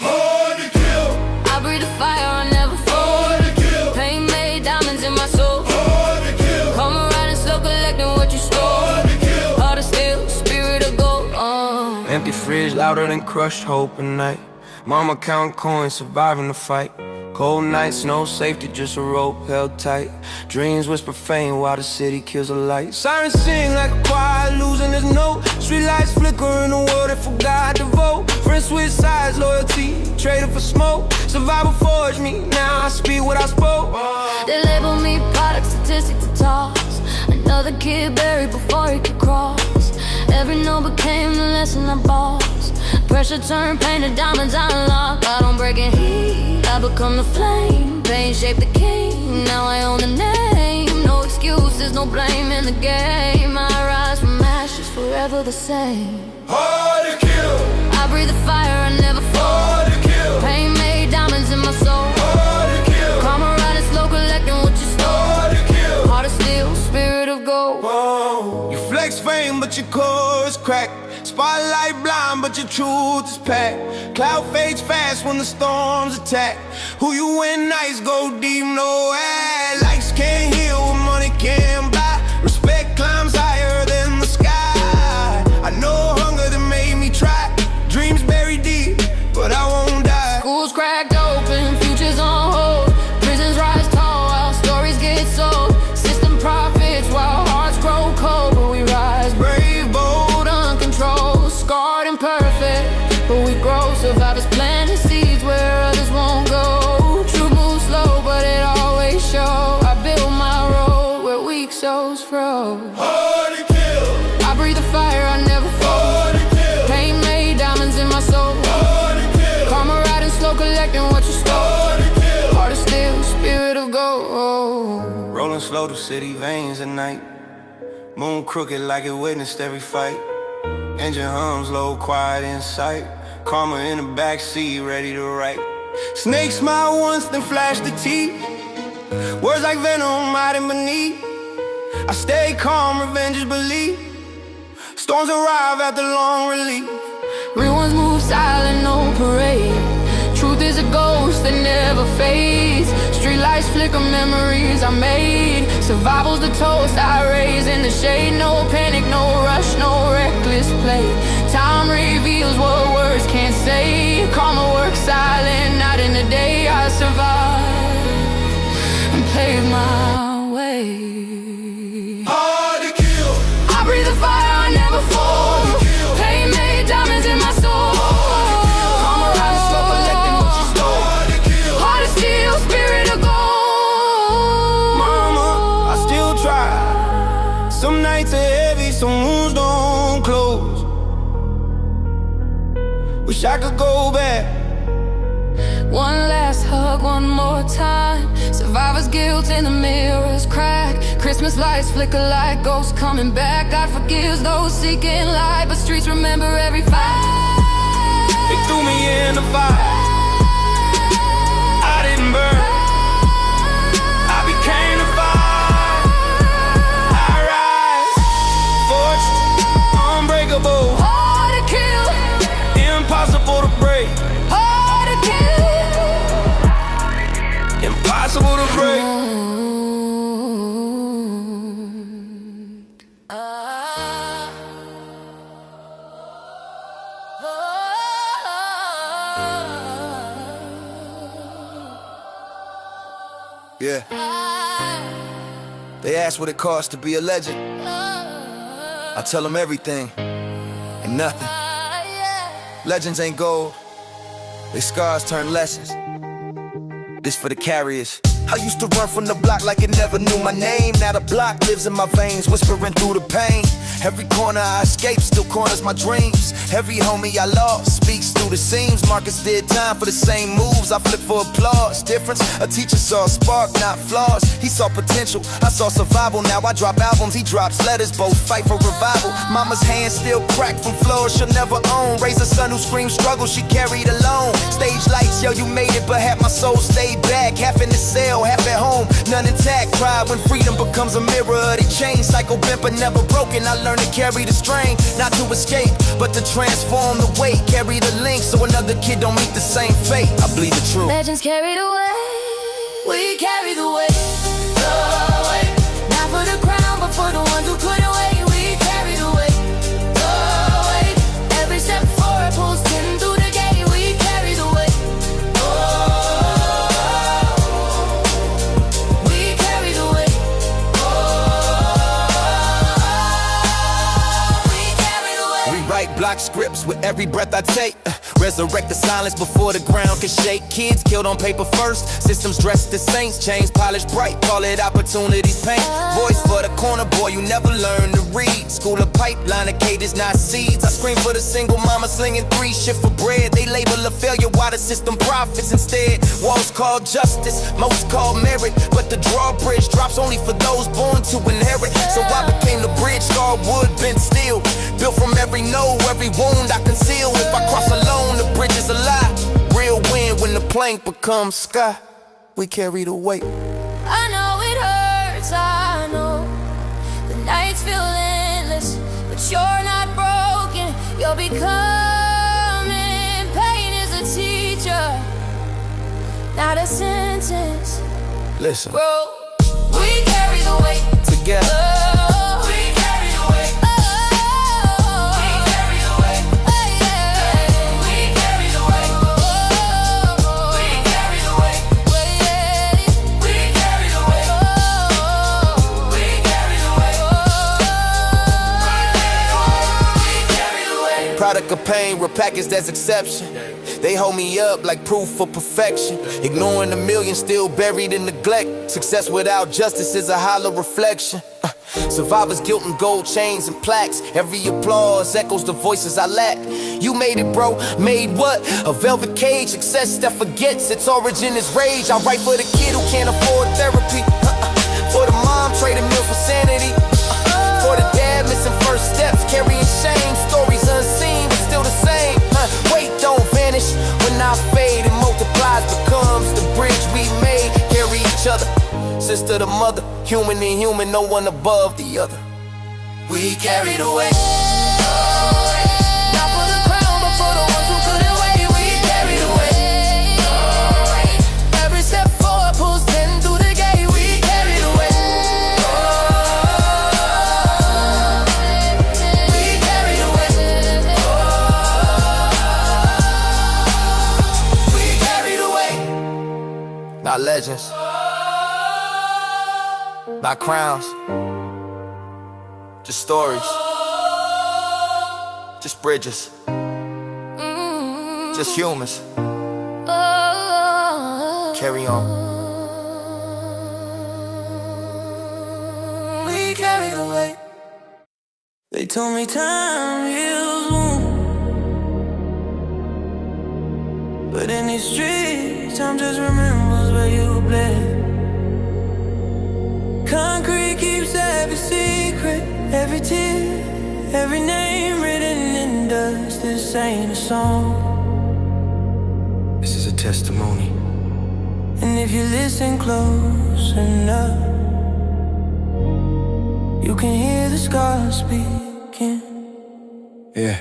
Hard to kill, I breathe the fire, I never fall. hard to kill, Pain made diamonds in my soul. hard to kill, Come around and slow collecting what you stole. hard to kill. Heart of steel, spirit of gold. Empty fridge louder than crushed hope at night. Mama counting coins, surviving the fight. Cold nights, no safety, just a rope held tight. Dreams whisper faint while the city kills the light. Sirens sing like a choir, losing its note. Street lights flicker in a world that forgot to vote. Friends switch sides, loyalty traded for smoke. Survival forged me, now I speak what I spoke. They label me product, statistic to toss. Another kid buried before he could cross. Every no became the lesson I boss. Pressure turned pain to diamonds I unlock. I don't break in heat, I become the flame. Pain shaped the king, now I own the name. No excuses, no blame in the game. I rise from ashes, forever the same. Hard to kill, I breathe the fire, I never fall. hard to kill, Pain made diamonds in my soul. hard to kill, Come around and slow collecting what you stole. hard to kill. Heart of steel, spirit of gold. You flex fame, but your core is cracked. Spotlight blind, but your truth is packed. Cloud fades fast when the storms attack. Who you win nights go deep, no ad. Lights can't heal what money can't buy. Respect climbs higher than the sky. I know hunger that made me try. Dreams buried deep, but I won't die. Schools cracked open, futures on hold. Prisons rise tall while stories get sold. System profits while hearts grow cold. But we rise brave, bold, uncontrolled. Scarred and perfect, but we grow. Survivors planting seeds where others won't go. True moves slow, but it always shows. I build my road where weak souls froze. Hard to kill, I breathe the fire, I never fall. hard to kill, Pain made diamonds in my soul. hard to kill, Karma riding slow, collecting what you stole. hard to kill. Heart of steel, spirit of gold. Rolling slow through city veins at night. Moon crooked like it witnessed every fight. Engine hums low, quiet in sight. Karma in the backseat, ready to write. Snake smile once, then flash the teeth. Words like venom hiding beneath. I stay calm, revenge is belief. Storms arrive after long relief. Real ones move silent, no parade. Truth is a ghost that never fades. Street lights flicker, memories I made. Survival's the toast I raise in the shade. No panic, no rush, no reckless play. Time reveals what words can't say. Karma works silent, not in the day. I survive and pave my way. Hard to kill, I breathe the fire, I never fall. Pain made diamonds in my soul. Wish I could go back. One last hug, one more time. Survivor's guilt in the mirror's crack. Christmas lights flicker like ghosts coming back. God forgives those seeking light, but streets remember every fight. They threw me in the fire. I didn't burn. I became the fire. I rise, forged, unbreakable. Hard to kill, Impossible to break. hard to kill. Impossible to break. Yeah. They ask what it costs to be a legend. I tell them everything and nothing. Legends ain't gold, they scars turn lessons. This for the carriers. I used to run from the block like it never knew my name. Now the block lives in my veins, whispering through the pain. Every corner I escape still corners my dreams. Every homie I lost speaks through the seams. Marcus did time for the same moves, I flip for applause. Difference, a teacher saw a spark, not flaws. He saw potential, I saw survival. Now I drop albums, he drops letters. Both fight for revival. Mama's hands still cracked from floors she'll never own. Raise a son who screams struggle, she carried alone. Stage lights, yo, you made it, but half my soul stayed back. Half in the cell, half at home, none intact. Pride when freedom becomes a mirror. The chain cycle bent but never broken. I learned to carry the strain, not to escape, but to transform the weight. Carry the link so another kid don't meet the same fate. I bleed the truth. Legends carry the weight, we carry the weight. The weight, not for the crown, but for the ones who couldn't wait. We carry the weight, the weight. Every step forward pulls 10 through the gate. We carry the weight. We carry the weight. We carry the weight. Rewrite block scripts with every breath I take. Resurrect the silence before the ground can shake. Kids killed on paper first, systems dressed as saints. Chains polished bright, call it opportunities paint. Voice for the corner boy, you never learn to read. School of pipeline, a cadence, not seeds. I scream for the single mama slinging 3 shift for bread. They label a failure while the system profits instead. Walls called justice, most call merit. But the drawbridge drops only for those born to inherit. So I became the bridge, scarred wood, bent steel. Built from every no, every wound I conceal. If I cross alone, the bridge is a lie. Real wind when the plank becomes sky. We carry the weight. I know it hurts, I know the nights feel endless, but you're not broken, you're becoming. Pain is a teacher, not a sentence. Listen. Bro, we carry the weight Together. We carry the weight. We carry the weight. We carry the weight. We carry the weight. We carry the weight. We carry the weight. We carry the weight. Product of pain, repackaged as exception. They hold me up like proof of perfection. Ignoring the million still buried in neglect. Success without justice is a hollow reflection. Survivors, guilt and gold chains and plaques. Every applause echoes the voices I lack. You made it, bro. Made what? A velvet cage. Success that forgets its origin is rage. I write for the kid who can't afford therapy. For the mom trading meals for sanity. For the dad missing first steps, carrying shame. Stories unseen but still the same. Weight don't vanish when I fade. It multiplies, becomes the bridge we made. Carry each other, sister to mother. Human and human, no one above the other. We carry the weight. Not for the crown, but for the ones who couldn't wait. We carry the weight. Every step forward pulls 10 through the gate. We carry the weight. We carry the weight. We carry the weight. Not legends, not crowns, just stories, just bridges, just humans. Carry on. We carry the weight. They told me time heals wounds. But in these streets, time just remembers where you bled. Concrete keeps every secret, every tear, every name written in dust. This ain't a song, this is a testimony. and if you listen close enough, you can hear the scars speaking. Yeah.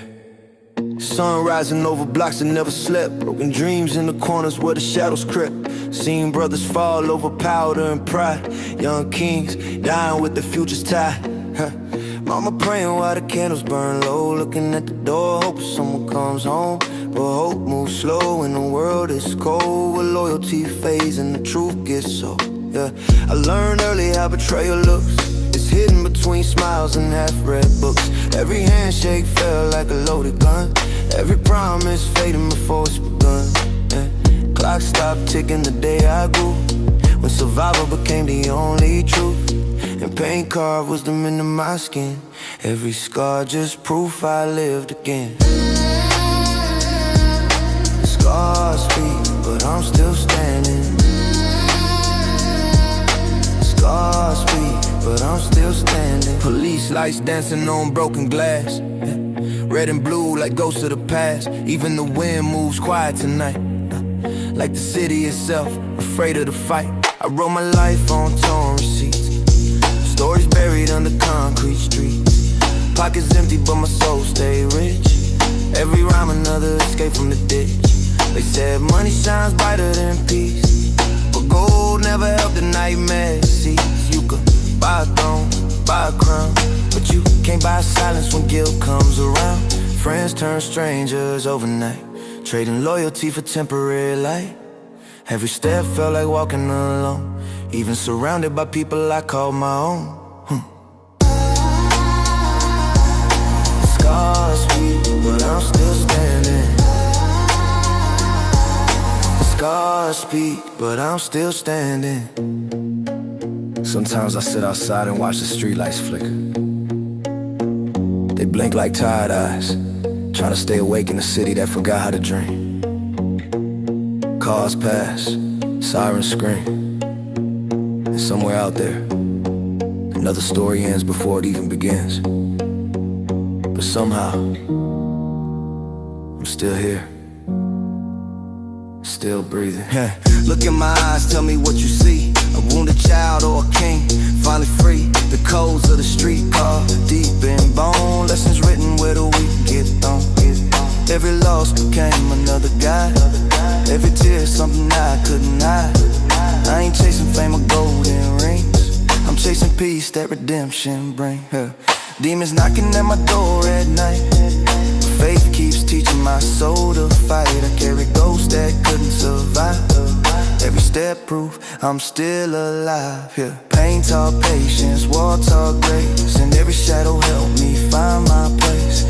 Sun rising over blocks that never slept. Broken dreams in the corners where the shadows crept. Seen brothers fall over powder and pride. Young kings dying with their futures tied. Mama praying while the candles burn low. Looking at the door, hoping someone comes home. But hope moves slow in the world is cold. Where loyalty fades and the truth gets so. Yeah, I learned early how betrayal looks. It's hidden between smiles and half-read books. Every handshake felt like a loaded gun. Every promise fading before it's begun. Yeah. Clock stopped ticking the day I grew, when survival became the only truth. And pain carved wisdom into my skin. Every scar just proof I lived again. Scars speak, but I'm still standing. Scars speak, but I'm still standing. Police lights dancing on broken glass. Red and blue like ghosts of the past. Even the wind moves quiet tonight, like the city itself, afraid of the fight. I wrote my life on torn receipts. Stories buried under concrete streets. Pockets empty but my soul stay rich. Every rhyme another escape from the ditch. They said money shines brighter than peace, but gold never helped the nightmare cease. You could buy a throne, buy a crown, but you can't buy silence when guilt comes around. Friends turn strangers overnight, trading loyalty for temporary light. Every step felt like walking alone, even surrounded by people I called my own. Scars speak, but I'm still standing. Scars speak, but I'm still standing. Sometimes I sit outside and watch the streetlights flicker. They blink like tired eyes, trying to stay awake in a city that forgot how to dream. Cars pass, sirens scream, and somewhere out there, another story ends before it even begins. But somehow, I'm still here, still breathing. Look in my eyes, tell me what you see. A wounded child or a king, finally free. The codes of the street are deep in bone. Lessons written where the weak get thrown. Every loss became another guide. Every tear something I couldn't hide. I ain't chasing fame or golden rings. I'm chasing peace that redemption brings. Demons knocking at my door at night. Faith keeps teaching my soul to fight. I carry ghosts that couldn't survive. Every step proof I'm still alive. Yeah. Pain taught patience, war taught grace, and every shadow helped me find my place.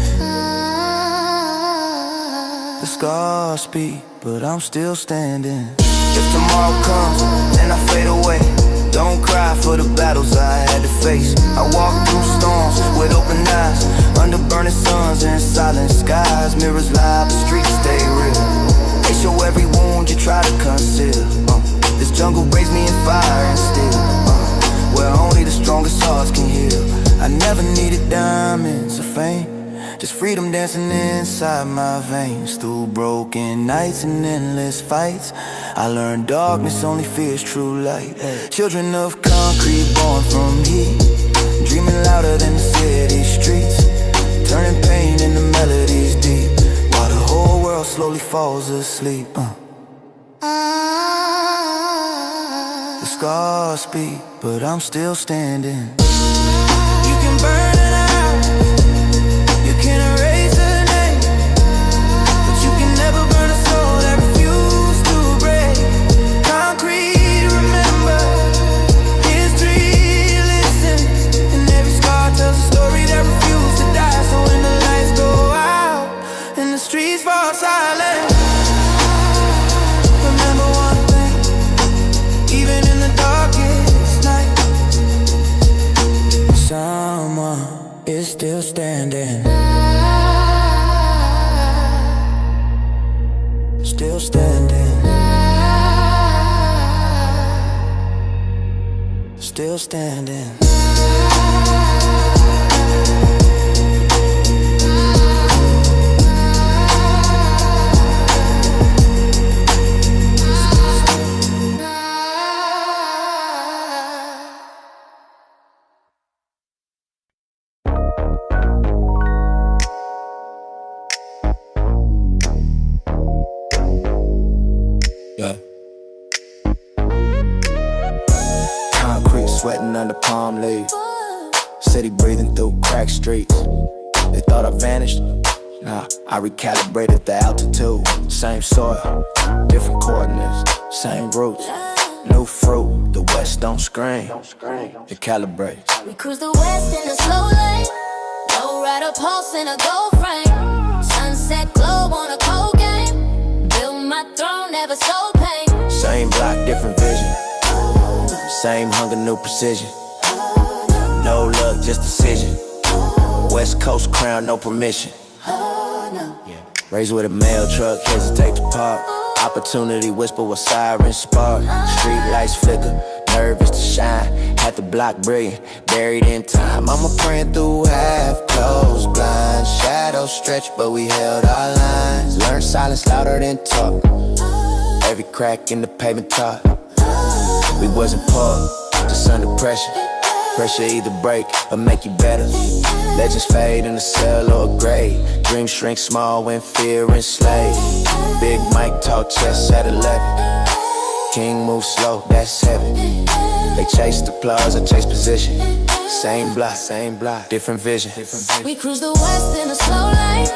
The scars speak, but I'm still standing. If tomorrow comes and I fade away, don't cry for the battles I had to face. I walk through storms with open eyes, under burning suns and silent skies. Mirrors lie, the streets stay real. They show every wound you try to conceal. This jungle raised me in fire and steel, where only the strongest hearts can heal. I never needed diamonds or fame, just freedom dancing inside my veins. Through broken nights and endless fights, I learned darkness only fears true light. Children of concrete born from heat, dreaming louder than the city streets, turning pain into melodies deep, while the whole world slowly falls asleep. The scars speak, but I'm still standing. You can burn it out, you can erase a name, but you can never burn a soul that refused to break. Concrete, remember, history listens, and every scar tells a story that refused to die. So when the lights go out and the streets fall silent, remember one thing, even in the darkest night, someone still standing. Still standing. Sweating under palm leaves, city breathing through cracked streets. They thought I vanished, nah, I recalibrated the altitude. Same soil, different coordinates, same roots. New fruit, the west don't scream, it calibrates. We cruise the west in a slow lane, low rider pulse in a gold frame. Sunset globe on a cold game, build my throne, never sold pain. Same block, different vision. Same hunger, new precision. No luck, just decision. West Coast crown, no permission. Raised with a mail truck, hesitate to park. Opportunity whisper with sirens spark. Street lights flicker, nervous to shine. Had the block brilliant, buried in time. Mama praying through half closed blinds. Shadows stretch, but we held our lines. Learned silence louder than talk. Every crack in the pavement taught. We wasn't poor, just under pressure. Pressure either break or make you better. Legends fade in a cell or a grave. Dreams shrink small when fear enslaved. Big Mike talk chess at 11. King move slow, that's heaven. They chase the applause, I chase position. Same block, different vision. We cruise the west in a slow lane,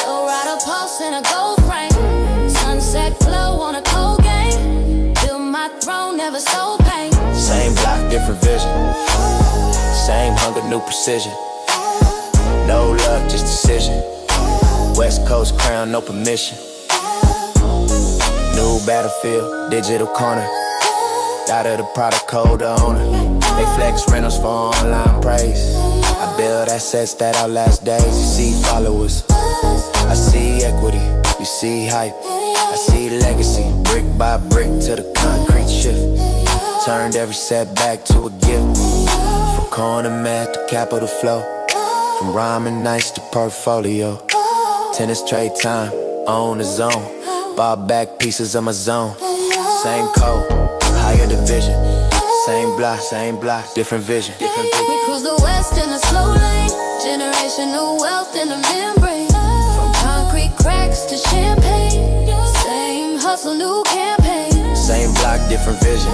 low rider pulse in a gold frame. Sunset glow on a cold game, build my throne, never sold pain. Same block, different vision. Same hunger, new precision. No luck, just decision. West Coast crown, no permission. New battlefield, digital corner. Out of the product code, the owner. They flex rentals for online praise. I build assets that outlast days. You see followers, I see equity. You see hype, I see legacy. Brick by brick to the concrete shift. Turned every setback to a gift. From corner math to capital flow. From rhyming nights to portfolio. Tennis trade time, on the zone. Bought back pieces of my zone. Same code, higher division. Same block, different vision. We cruise the west in a slow lane. Generational wealth in a membrane. From concrete cracks to champagne. Same hustle, new campaign. Same block, different vision.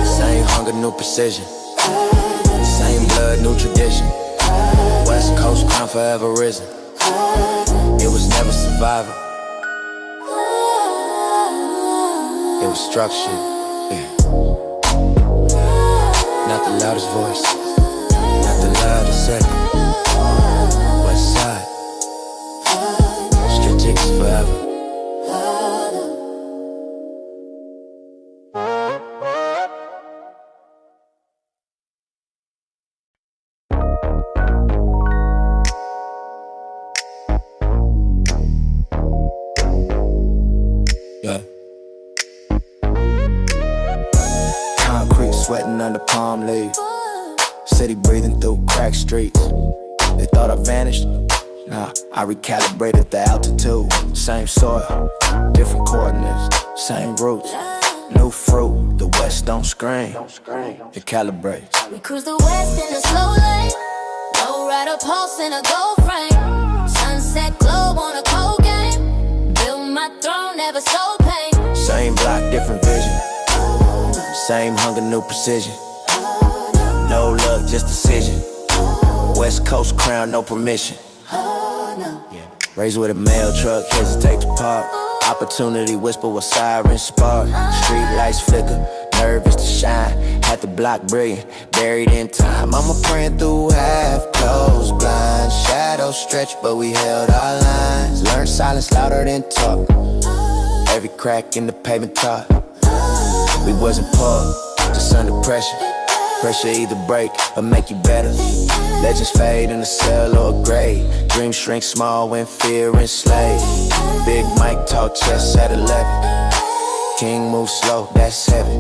Same hunger, new precision. Same blood, new tradition. West Coast crown forever risen. It was never survival. It was structure, yeah. Not the loudest voice, not the loudest second. West side, strategic forever. Sweating under palm leaves, city breathing through cracked streets. They thought I vanished, nah, I recalibrated the altitude. Same soil, different coordinates, same roots. New fruit, the west don't scream, it calibrates. We cruise the west in a slow lane, low rider pulse in a gold frame. Sunset globe on a cold game, build my throne, never sold pain. Same block, different vision. Same hunger, new precision. No luck, just decision. West Coast crown, no permission. Raised with a mail truck, hesitate to park. Opportunity whisper with sirens spark. Street lights flicker, nervous to shine. Had the block brilliant, buried in time. Mama praying through half closed blinds. Shadows stretch, but we held our lines. Learned silence louder than talk. Every crack in the pavement taught. We wasn't poor, just under pressure. Pressure either break or make you better. Legends fade in a cell or a grave. Dreams shrink small when fear enslaved. Big Mike talk chess at 11. King move slow, that's heaven.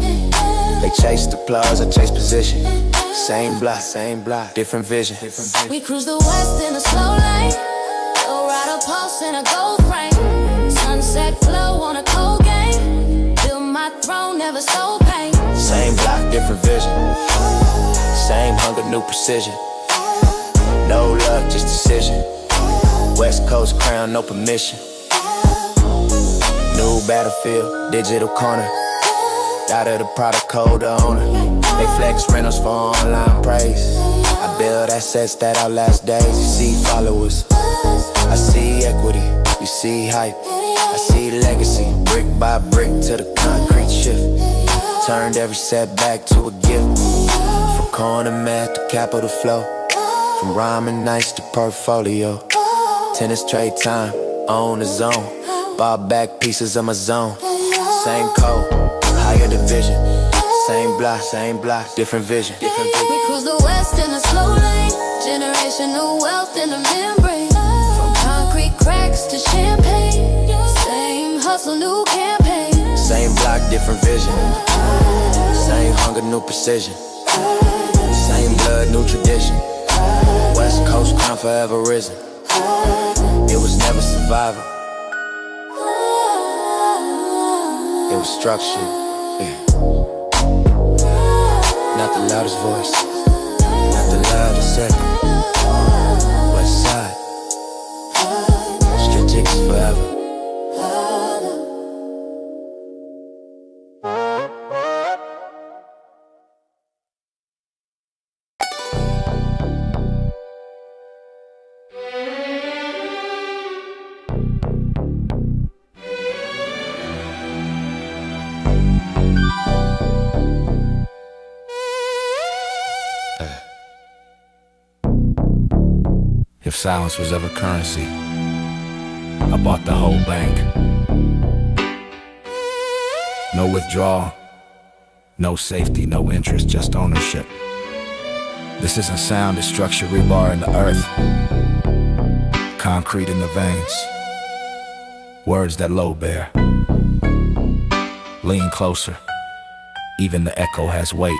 They chase the applause, I chase position. Same block, different vision. We cruise the west in a slow lane. Low rider pulse in a gold frame. Sunset glow on a cold game. Build my throne, never so pain. Same block, different vision. Same hunger, new precision. No love, just decision. West Coast crown, no permission. New battlefield, digital corner. Out of the product code, the owner. They flex rentals for online praise. I build assets that outlast days. You see followers, I see equity. You see hype, I see legacy. Brick by brick to the concrete shift. Turned every setback to a gift. From corner math to capital flow. From rhyming nights to portfolio. Tennis trade time, on the zone. Bought back pieces of my zone. Same code, higher division. Same block, different vision. We cruise the west in a slow lane. Generational wealth in the membrane. From concrete cracks to champagne. Same hustle, new campaign. Same block, different vision. Same hunger, new precision. Same blood, new tradition. West Coast crown forever risen. It was never survival. It was structure, yeah. Not the loudest voice, not the loudest echo. West side, strategic forever. If silence was ever currency, I bought the whole bank. No withdrawal, no safety, no interest, just ownership. This isn't sound, it's structure, rebar in the earth, concrete in the veins, words that low bear. Lean closer, even the echo has weight.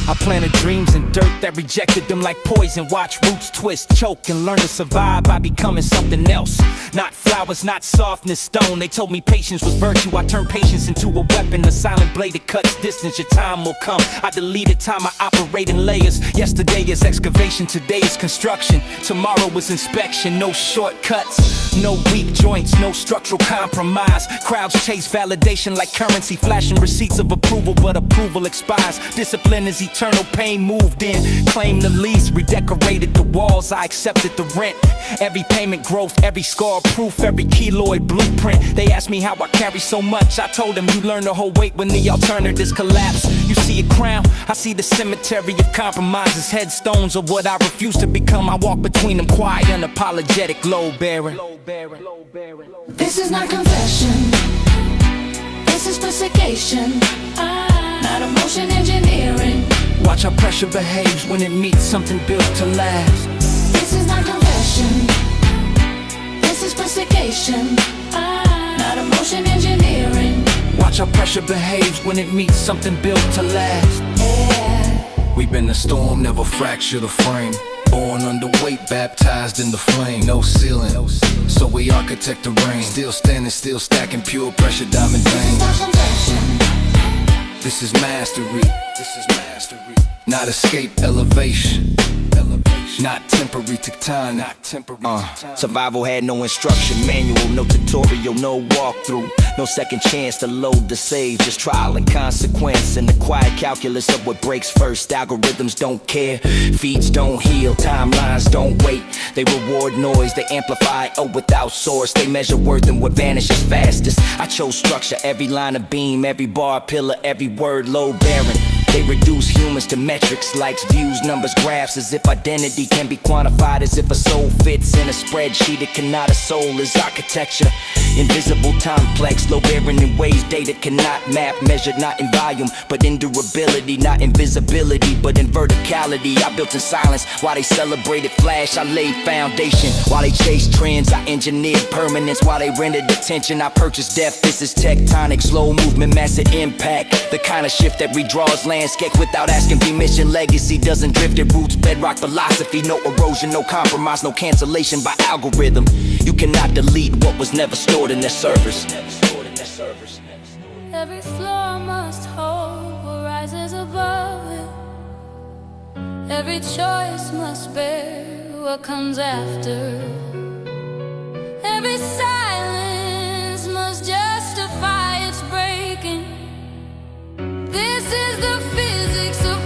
I planted dreams in dirt that rejected them like poison. Watch roots twist, choke, and learn to survive by becoming something else. Not flowers, not softness, stone. They told me patience was virtue. I turned patience into a weapon, a silent blade that cuts distance. Your time will come. I deleted time, I operate in layers. Yesterday is excavation, today is construction. Tomorrow is inspection, no shortcuts. No weak joints, no structural compromise. Crowds chase validation like currency, flashing receipts of approval, but approval expires. Discipline is eternal, pain moved in. Claim the lease, redecorated the walls, I accepted the rent. Every payment growth, every scar proof, every keloid blueprint. They asked me how I carry so much, I told them you learn to hold weight when the alternatives collapse. You see a crown, I see the cemetery of compromises. Headstones of what I refuse to become. I walk between them quiet, unapologetic, load-bearing. This is not confession, this is specification, not emotion engineering. Watch how pressure behaves when it meets something built to last. This is not confession, this is specification, not emotion engineering. Watch how pressure behaves when it meets something built to last. Yeah. We've been the storm, never fractured the frame. Born underweight, baptized in the flame. No ceiling, so we architect the rain. Still standing, still stacking pure pressure diamond veins. This is mastery, not escape, elevation. Not temporary, took time, not temporary. Survival had no instruction manual, no tutorial, no walkthrough. No second chance to load the save, just trial and consequence. And the quiet calculus of what breaks first. Algorithms don't care, feeds don't heal, timelines don't wait. They reward noise, they amplify, without source. They measure worth and what vanishes fastest. I chose structure, every line of beam, every bar, pillar, every word load bearing. They reduce humans to metrics, likes, views, numbers, graphs, as if identity can be quantified, as if a soul fits in a spreadsheet. It cannot. A soul is architecture, invisible, complex, low bearing in ways data cannot map, measured not in volume but in durability, not in visibility but in verticality. I built in silence while they celebrated flash. I laid foundation while they chased trends. I engineered permanence while they rendered attention. I purchased depth. This is tectonic, slow movement, massive impact, the kind of shift that redraws landscape without asking permission. Legacy doesn't drift, it roots bedrock philosophy. No erosion, no compromise, no cancellation by algorithm. You cannot delete what was never stored in their servers. Every floor must hold what rises above it. Every choice must bear what comes after. Every silence must justify its breaking. This is the physics of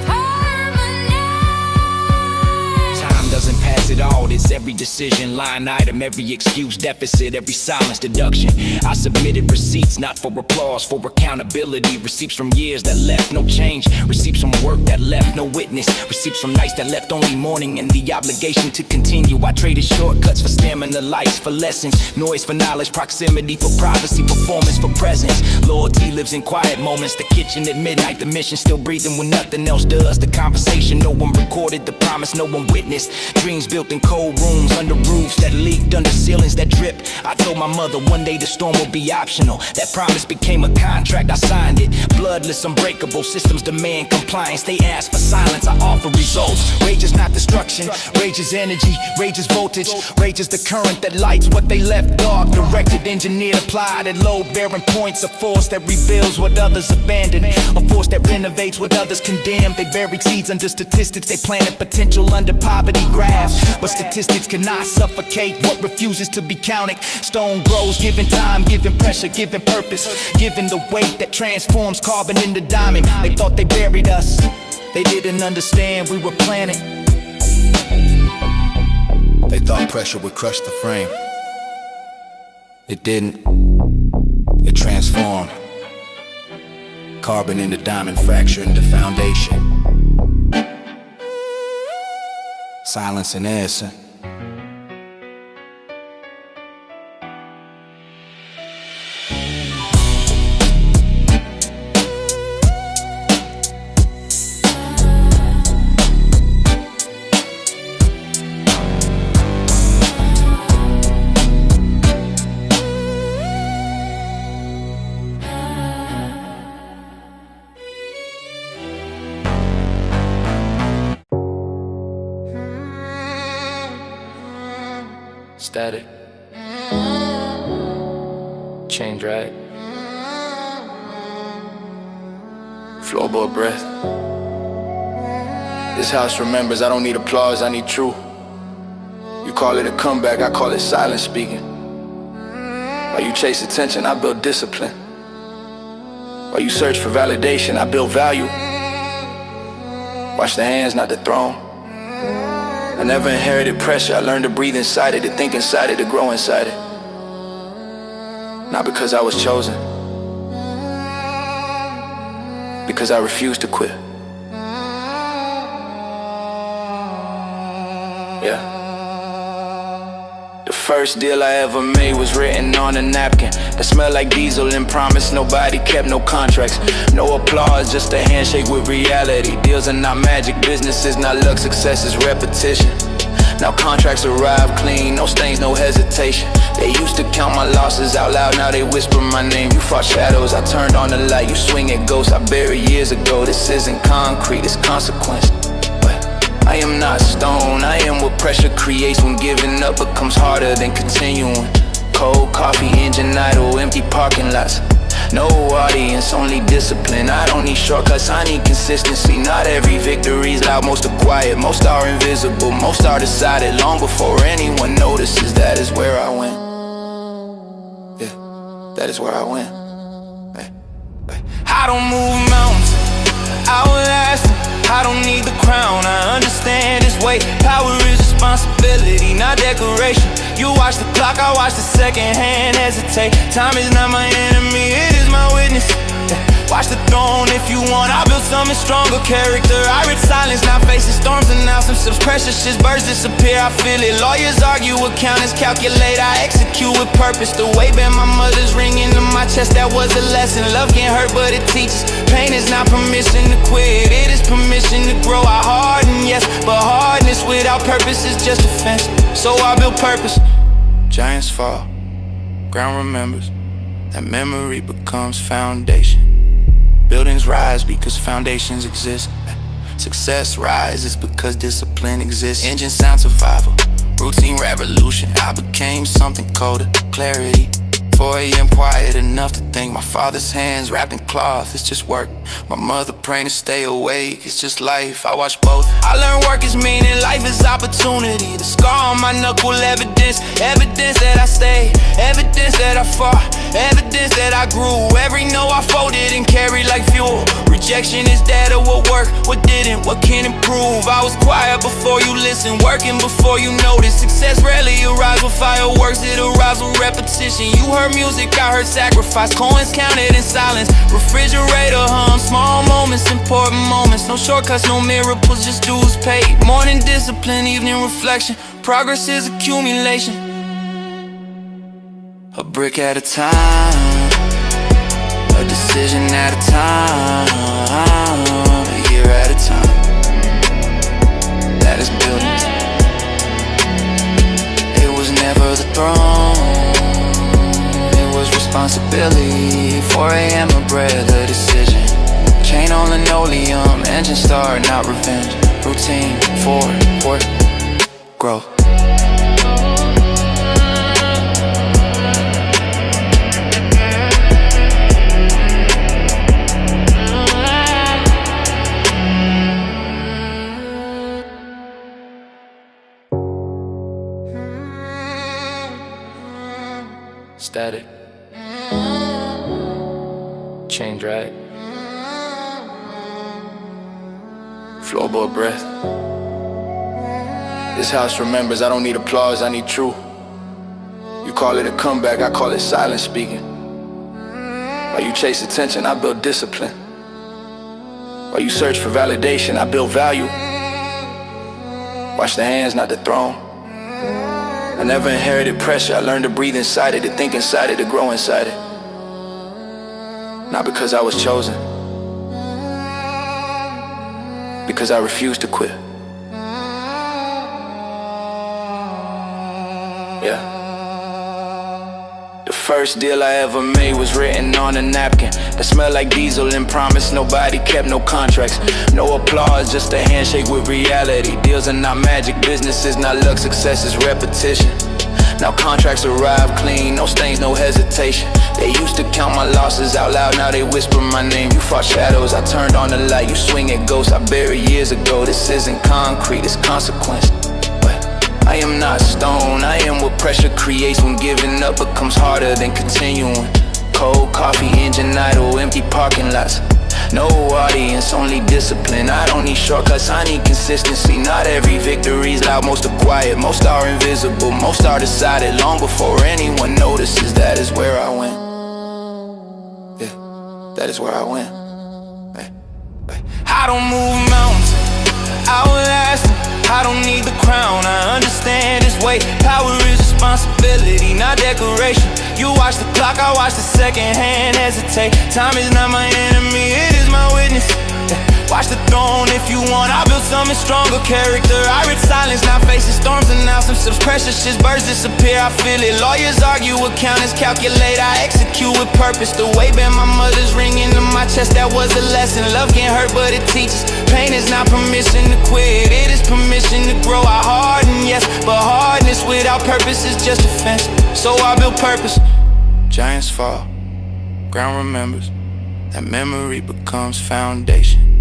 Doesn't pass it all, it's every decision, line item, every excuse, deficit, every silence, deduction. I submitted receipts, not for applause, for accountability. Receipts from years that left no change, receipts from work that left no witness, receipts from nights that left only mourning and the obligation to continue. I traded shortcuts for stamina, lights for lessons, noise for knowledge, proximity for privacy, performance for presence. Loyalty lives in quiet moments, the kitchen at midnight, the mission still breathing when nothing else does. The conversation no one recorded, the promise no one witnessed. Dreams built in cold rooms, under roofs that leaked, under ceilings that drip. I told my mother one day the storm will be optional. That promise became a contract, I signed it. Bloodless, unbreakable, systems demand compliance. They ask for silence, I offer results. Rage is not destruction, rage is energy, rage is voltage. Rage is the current that lights what they left dark. Directed, engineered, applied at load-bearing points. A force that rebuilds what others abandoned, a force that renovates what others condemn. They buried seeds under statistics, they planted potential under poverty graphs. But statistics cannot suffocate what refuses to be counted. Stone grows, given time, given pressure, given purpose, given the weight that transforms carbon into diamond. They thought they buried us, they didn't understand we were planted. They thought pressure would crush the frame. It didn't. It transformed carbon into diamond, fracturing the foundation. Silence and answer. Static, chain drag, floorboard breath. This house remembers I don't need applause, I need truth. You call it a comeback, I call it silence speaking. While you chase attention, I build discipline. While you search for validation, I build value. Watch the hands, not the throne. I never inherited pressure, I learned to breathe inside it, to think inside it, to grow inside it. Not because I was chosen, because I refused to quit. Yeah. The first deal I ever made was written on a napkin that smelled like diesel and promised nobody kept no contracts. No applause, just a handshake with reality. Deals are not magic, business is not luck, success is repetition. Now contracts arrive clean, no stains, no hesitation. They used to count my losses out loud, now they whisper my name. You fought shadows, I turned on the light. You swing at ghosts I buried years ago. This isn't concrete, it's consequence. I am not stone, I am what pressure creates when giving up becomes harder than continuing. Cold coffee, engine idle, empty parking lots. No audience, only discipline. I don't need shortcuts, I need consistency. Not every victory's loud, most are quiet. Most are invisible, most are decided long before anyone notices. That is where I went. Yeah, that is where I went. I don't move mountains, I will last. I don't need the crown, I understand this weight. Power is responsibility, not decoration. You watch the clock, I watch the second hand hesitate. Time is not my enemy, it is my witness. Watch the throne if you want. I built something stronger, character. I read silence, now facing storms and now some sips. Precious shit, birds disappear, I feel it. Lawyers argue, accountants calculate. I execute with purpose. The way band my mother's ringing in my chest, that was a lesson. Love can't hurt, but it teaches. Pain is not permission to quit, it is permission to grow. I harden, yes, but hardness without purpose is just offense. So I build purpose. Giants fall, ground remembers. That memory becomes foundation. Buildings rise because foundations exist. Success rises because discipline exists. Engine sound survival, routine revolution. I became something colder, clarity. 4 AM quiet enough to think. My father's hands wrapped in cloth, it's just work. My mother praying to stay awake, it's just life, I watch both. I learned work is meaning, life is opportunity. The scar on my knuckle, evidence. Evidence that I stayed, evidence that I fought, evidence that I grew. Every no I folded and carried like fuel. Rejection is data, what worked, what didn't, what can improve. I was quiet before you listen, working before you notice. Success rarely arrives with fireworks, it arrives with repetition. You heard music, I heard sacrifice, coins counted in silence. Refrigerator hum, small moments, important moments. No shortcuts, no miracles, just dues paid. Morning discipline, evening reflection. Progress is accumulation. A brick at a time, a decision at a time, a year at a time. That is building. It was never the throne, responsibility. 4 AM a bread, a decision. Chain on linoleum, engine start, not revenge. Routine, forward, work, growth. Static, chain drag, floorboard breath. This house remembers, I don't need applause, I need truth. You call it a comeback, I call it silent speaking. While you chase attention, I build discipline. While you search for validation, I build value. Watch the hands, not the throne. I never inherited pressure, I learned to breathe inside it, to think inside it, to grow inside it. Not because I was chosen, because I refused to quit. Yeah. The first deal I ever made was written on a napkin that smelled like diesel and promised nobody kept no contracts. No applause, just a handshake with reality. Deals are not magic, business is not luck, success is repetition. Now contracts arrive clean, no stains, no hesitation. They used to count my losses out loud, now they whisper my name. You fought shadows, I turned on the light. You swing at ghosts I buried years ago. This isn't concrete, it's consequence. But I am not stone, I am what pressure creates when giving up becomes harder than continuing. Cold coffee, engine idle, empty parking lots. No audience, only discipline. I don't need shortcuts, I need consistency. Not every victory's loud, most are quiet. Most are invisible, most are decided long before anyone notices. That is where I went. Yeah, that is where I went. I don't move mountains, I will last. I don't need the crown, I understand this weight. Power is responsibility, not decoration. You watch the clock, I watch the second hand hesitate. Time is not my enemy, it is my witness. Watch the throne if you want. I built something stronger, character. I read silence, now facing storms and now some sips. Precious shit, birds disappear, I feel it. Lawyers argue, accountants calculate. I execute with purpose. The way band my mother's ringing in my chest, that was a lesson. Love can't hurt, but it teaches. Pain is not permission to quit, it is permission to grow. I harden, yes, but hardness without purpose is just offense. So I build purpose. Giants fall, ground remembers. That memory becomes foundation.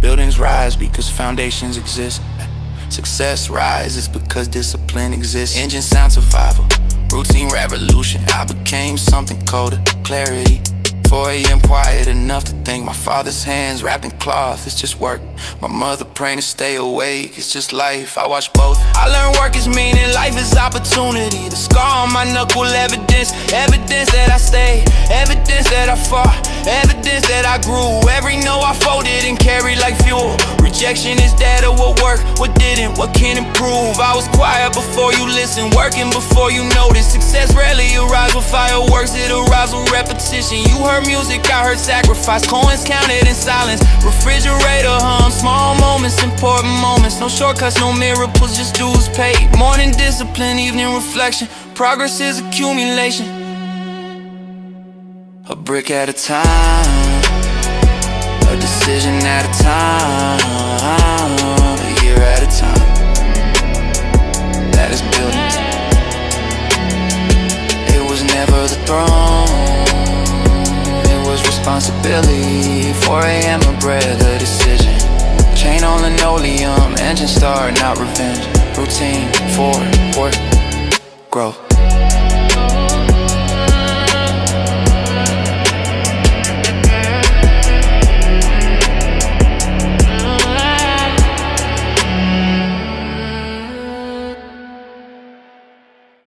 Buildings rise because foundations exist. Success rises because discipline exists. Engine sound survival, routine revolution. I became something colder, clarity. 4 AM quiet enough to think. My father's hands wrapped in cloth, it's just work. My mother praying to stay awake, it's just life, I watch both. I learned work is meaning, life is opportunity. The scar on my knuckle, evidence. Evidence that I stayed, evidence that I fought, Evidence that I grew. Every no I folded and carried like fuel. Rejection is data, what worked, what didn't, what can improve. I was quiet before you listened, working before you noticed. Success rarely arrives with fireworks, it arrives with repetition. You heard music, I heard sacrifice, coins counted in silence. Refrigerator hum, small moments, important moments. No shortcuts, no miracles, just dues paid. Morning discipline, evening reflection. Progress is accumulation. A brick at a time, a decision at a time, a year at a time. That is building. It was never the throne, it was responsibility. 4 a.m. a bread, a decision. Chain on linoleum, engine start, not revenge. Routine, forward, work, growth.